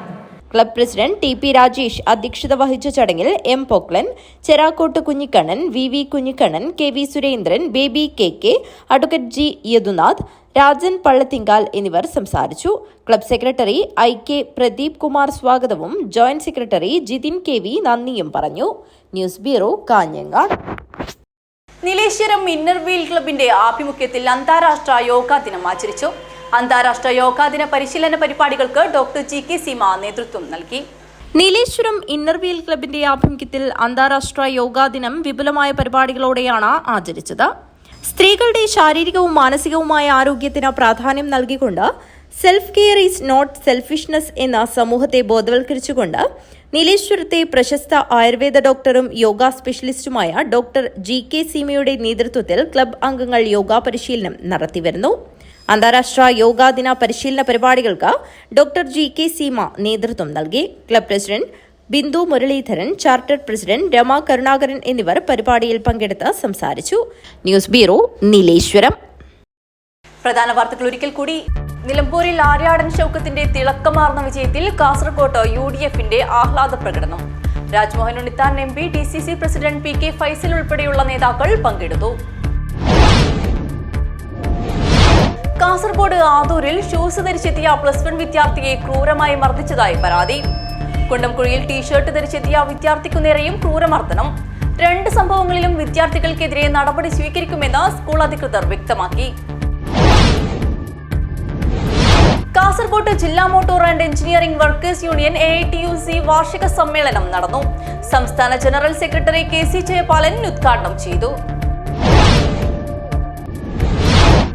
ക്ലബ് പ്രസിഡന്റ് TP രാജേഷ് അധ്യക്ഷത വഹിച്ച ചടങ്ങിൽ M. Poklan, Cherakkottu Kunhikannan, VV Kunhikannan, KV Surendran, Baby KK, advocate G. Yadunath, Rajan Pallathingal എന്നിവർ സംസാരിച്ചു. Club secretary IK. Pradeep Kumar സ്വാഗതവും ജോയിന്റ് സെക്രട്ടറി ജിതിൻ KV നന്ദിയും പറഞ്ഞു. News bureau, Kanhangad. Nileshwaram inner wheel ക്ലബിന്റെ ആഭിമുഖ്യത്തിൽ അന്താരാഷ്ട്ര യോഗാ ദിനം ആചരിച്ചു. അന്താരാഷ്ട്ര യോഗാ ദിന പരിശീലന പരിപാടികൾക്ക് ഡോക്ടർ GK സീമ നേതൃത്വം നൽകി. നീലേശ്വരം ഇന്നർ വീൽ ക്ലബിന്റെ ആഭിമുഖ്യത്തിൽ അന്താരാഷ്ട്ര യോഗാ ദിനം വിപുലമായ പരിപാടികളോടെയാണ് ആചരിച്ചത്. സ്ത്രീകളുടെ ശാരീരികവും മാനസികവുമായ ആരോഗ്യത്തിന് പ്രാധാന്യം നൽകിക്കൊണ്ട് self care is not selfishness എന്ന സമൂഹത്തെ ബോധവൽക്കരിച്ചുകൊണ്ട് നീലേശ്വരത്തെ പ്രശസ്ത ആയുർവേദ ഡോക്ടറും യോഗ സ്പെഷ്യലിസ്റ്റുമായ ഡോക്ടർ GK സീമയുടെ നേതൃത്വത്തിൽ ക്ലബ് അംഗങ്ങൾ യോഗാ പരിശീലനം നടത്തിവരുന്നു. അന്താരാഷ്ട്ര യോഗാ ദിന പരിശീലന പരിപാടികൾക്ക് ഡോക്ടർ GK സീമ നേതൃത്വം നൽകി. Club president Bindu Muraleedharan, chartered president Rama Karunakaran എന്നിവർ പരിപാടിയിൽ പങ്കെടുത്ത് സംസാരിച്ചു. News bureau, Nileshwaram. പ്രധാന വാർത്തകൾ ഒരിക്കൽ കൂടി. നിലമ്പൂരിൽ ആര്യാടൻ ഷൗക്കത്തിന്റെ തിളക്കമാർന്ന വിജയത്തിൽ കാസർകോട്ട് UDFന്റെ ആഹ്ലാദ പ്രകടനം. Rajmohan Unnithan MP, DCC president PK Faisal ഉൾപ്പെടെയുള്ള നേതാക്കൾ പങ്കെടുത്തു. കാസർഗോഡ് ആദൂരിൽ ഷൂസ് ധരിച്ചെത്തിയ +1 വിദ്യാർത്ഥിയെ ക്രൂരമായി മർദ്ദിച്ചതായി പരാതി. കുണ്ടംകുഴിയിൽ ടീഷർട്ട് ധരിച്ചെത്തിയ വിദ്യാർത്ഥിക്കു നേരെയും ക്രൂരമർദ്ദനം. 2 സംഭവങ്ങളിലും വിദ്യാർത്ഥികൾക്കെതിരെ നടപടി സ്വീകരിക്കുമെന്ന് സ്കൂൾ അധികൃതർ വ്യക്തമാക്കി. കാസർഗോഡ് ജില്ലാ motor and engineering workers union AITUC വാർഷിക സമ്മേളനം നടന്നു. സംസ്ഥാന ജനറൽ സെക്രട്ടറി KC ജയപാലൻ ഉദ്ഘാടനം ചെയ്തു.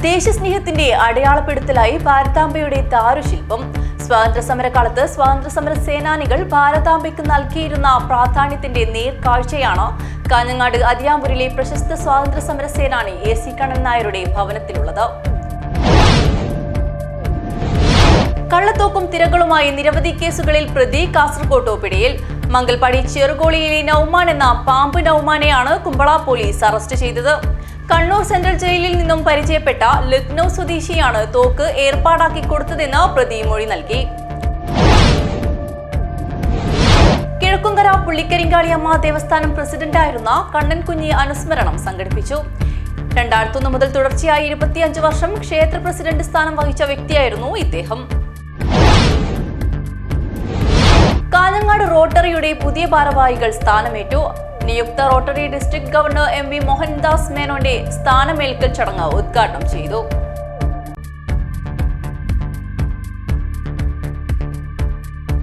ദേശസ്നേഹത്തിന്റെ അടയാളപ്പെടുത്തലായി ഭാരതാംബയുടെ ദാരുശില്പം. സ്വാതന്ത്ര്യസമരകാലത്ത് സ്വാതന്ത്ര്യസമര സേനാനികൾ ഭാരതാംബയ്ക്ക് നൽകിയിരുന്ന പ്രാധാന്യത്തിന്റെ നേർക്കാഴ്ചയാണ് കാഞ്ഞങ്ങാട് അതിയാമ്പൂരിലെ പ്രശസ്ത സ്വാതന്ത്ര്യസമര സേനാനി AC കണ്ണൻ നായരുടെ ഭവനത്തിലുള്ളത്. കള്ളത്തോക്കും തിരകളുമായി നിരവധി കേസുകളിൽ പ്രതി കാസർകോട്ട് പിടിയിൽ. മംഗൽപാടി ചെറുകോളിയിലെ നൌമാൻ എന്ന പാമ്പ് നൌമാനെയാണ് കുമ്പള പോലീസ് അറസ്റ്റ് ചെയ്തത്. കണ്ണൂർ സെൻട്രൽ ജയിലിൽ നിന്നും പരിചയപ്പെട്ട ലക്നൌ സ്വദേശിയാണ് തോക്ക് ഏർപ്പാടാക്കി കൊടുത്തതെന്ന് പ്രതി മൊഴി നൽകി. കിഴക്കുംകര പുള്ളിക്കരിങ്കാളിയമ്മ ദേവസ്ഥാനം പ്രസിഡന്റായിരുന്ന കണ്ണൻ കുഞ്ഞി അനുസ്മരണം സംഘടിപ്പിച്ചു. 2001 മുതൽ തുടർച്ചയായി 25 വർഷം ക്ഷേത്ര പ്രസിഡന്റ് സ്ഥാനം വഹിച്ച വ്യക്തിയായിരുന്നു ഇദ്ദേഹം. കാഞ്ഞങ്ങാട് റോട്ടറിയുടെ പുതിയ ഭാരവാഹികൾ സ്ഥാനമേറ്റു. നിയുക്ത Rotary district governor MV Mohandas മേനോന്റെ സ്ഥാനമേൽക്കൽ ചടങ്ങ് ഉദ്ഘാടനം ചെയ്തു.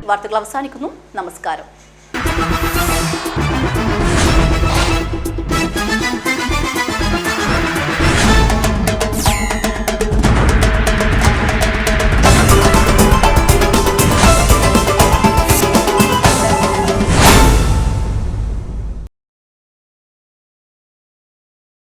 വാർത്തകൾ അവസാനിക്കുന്നു. നമസ്കാരം.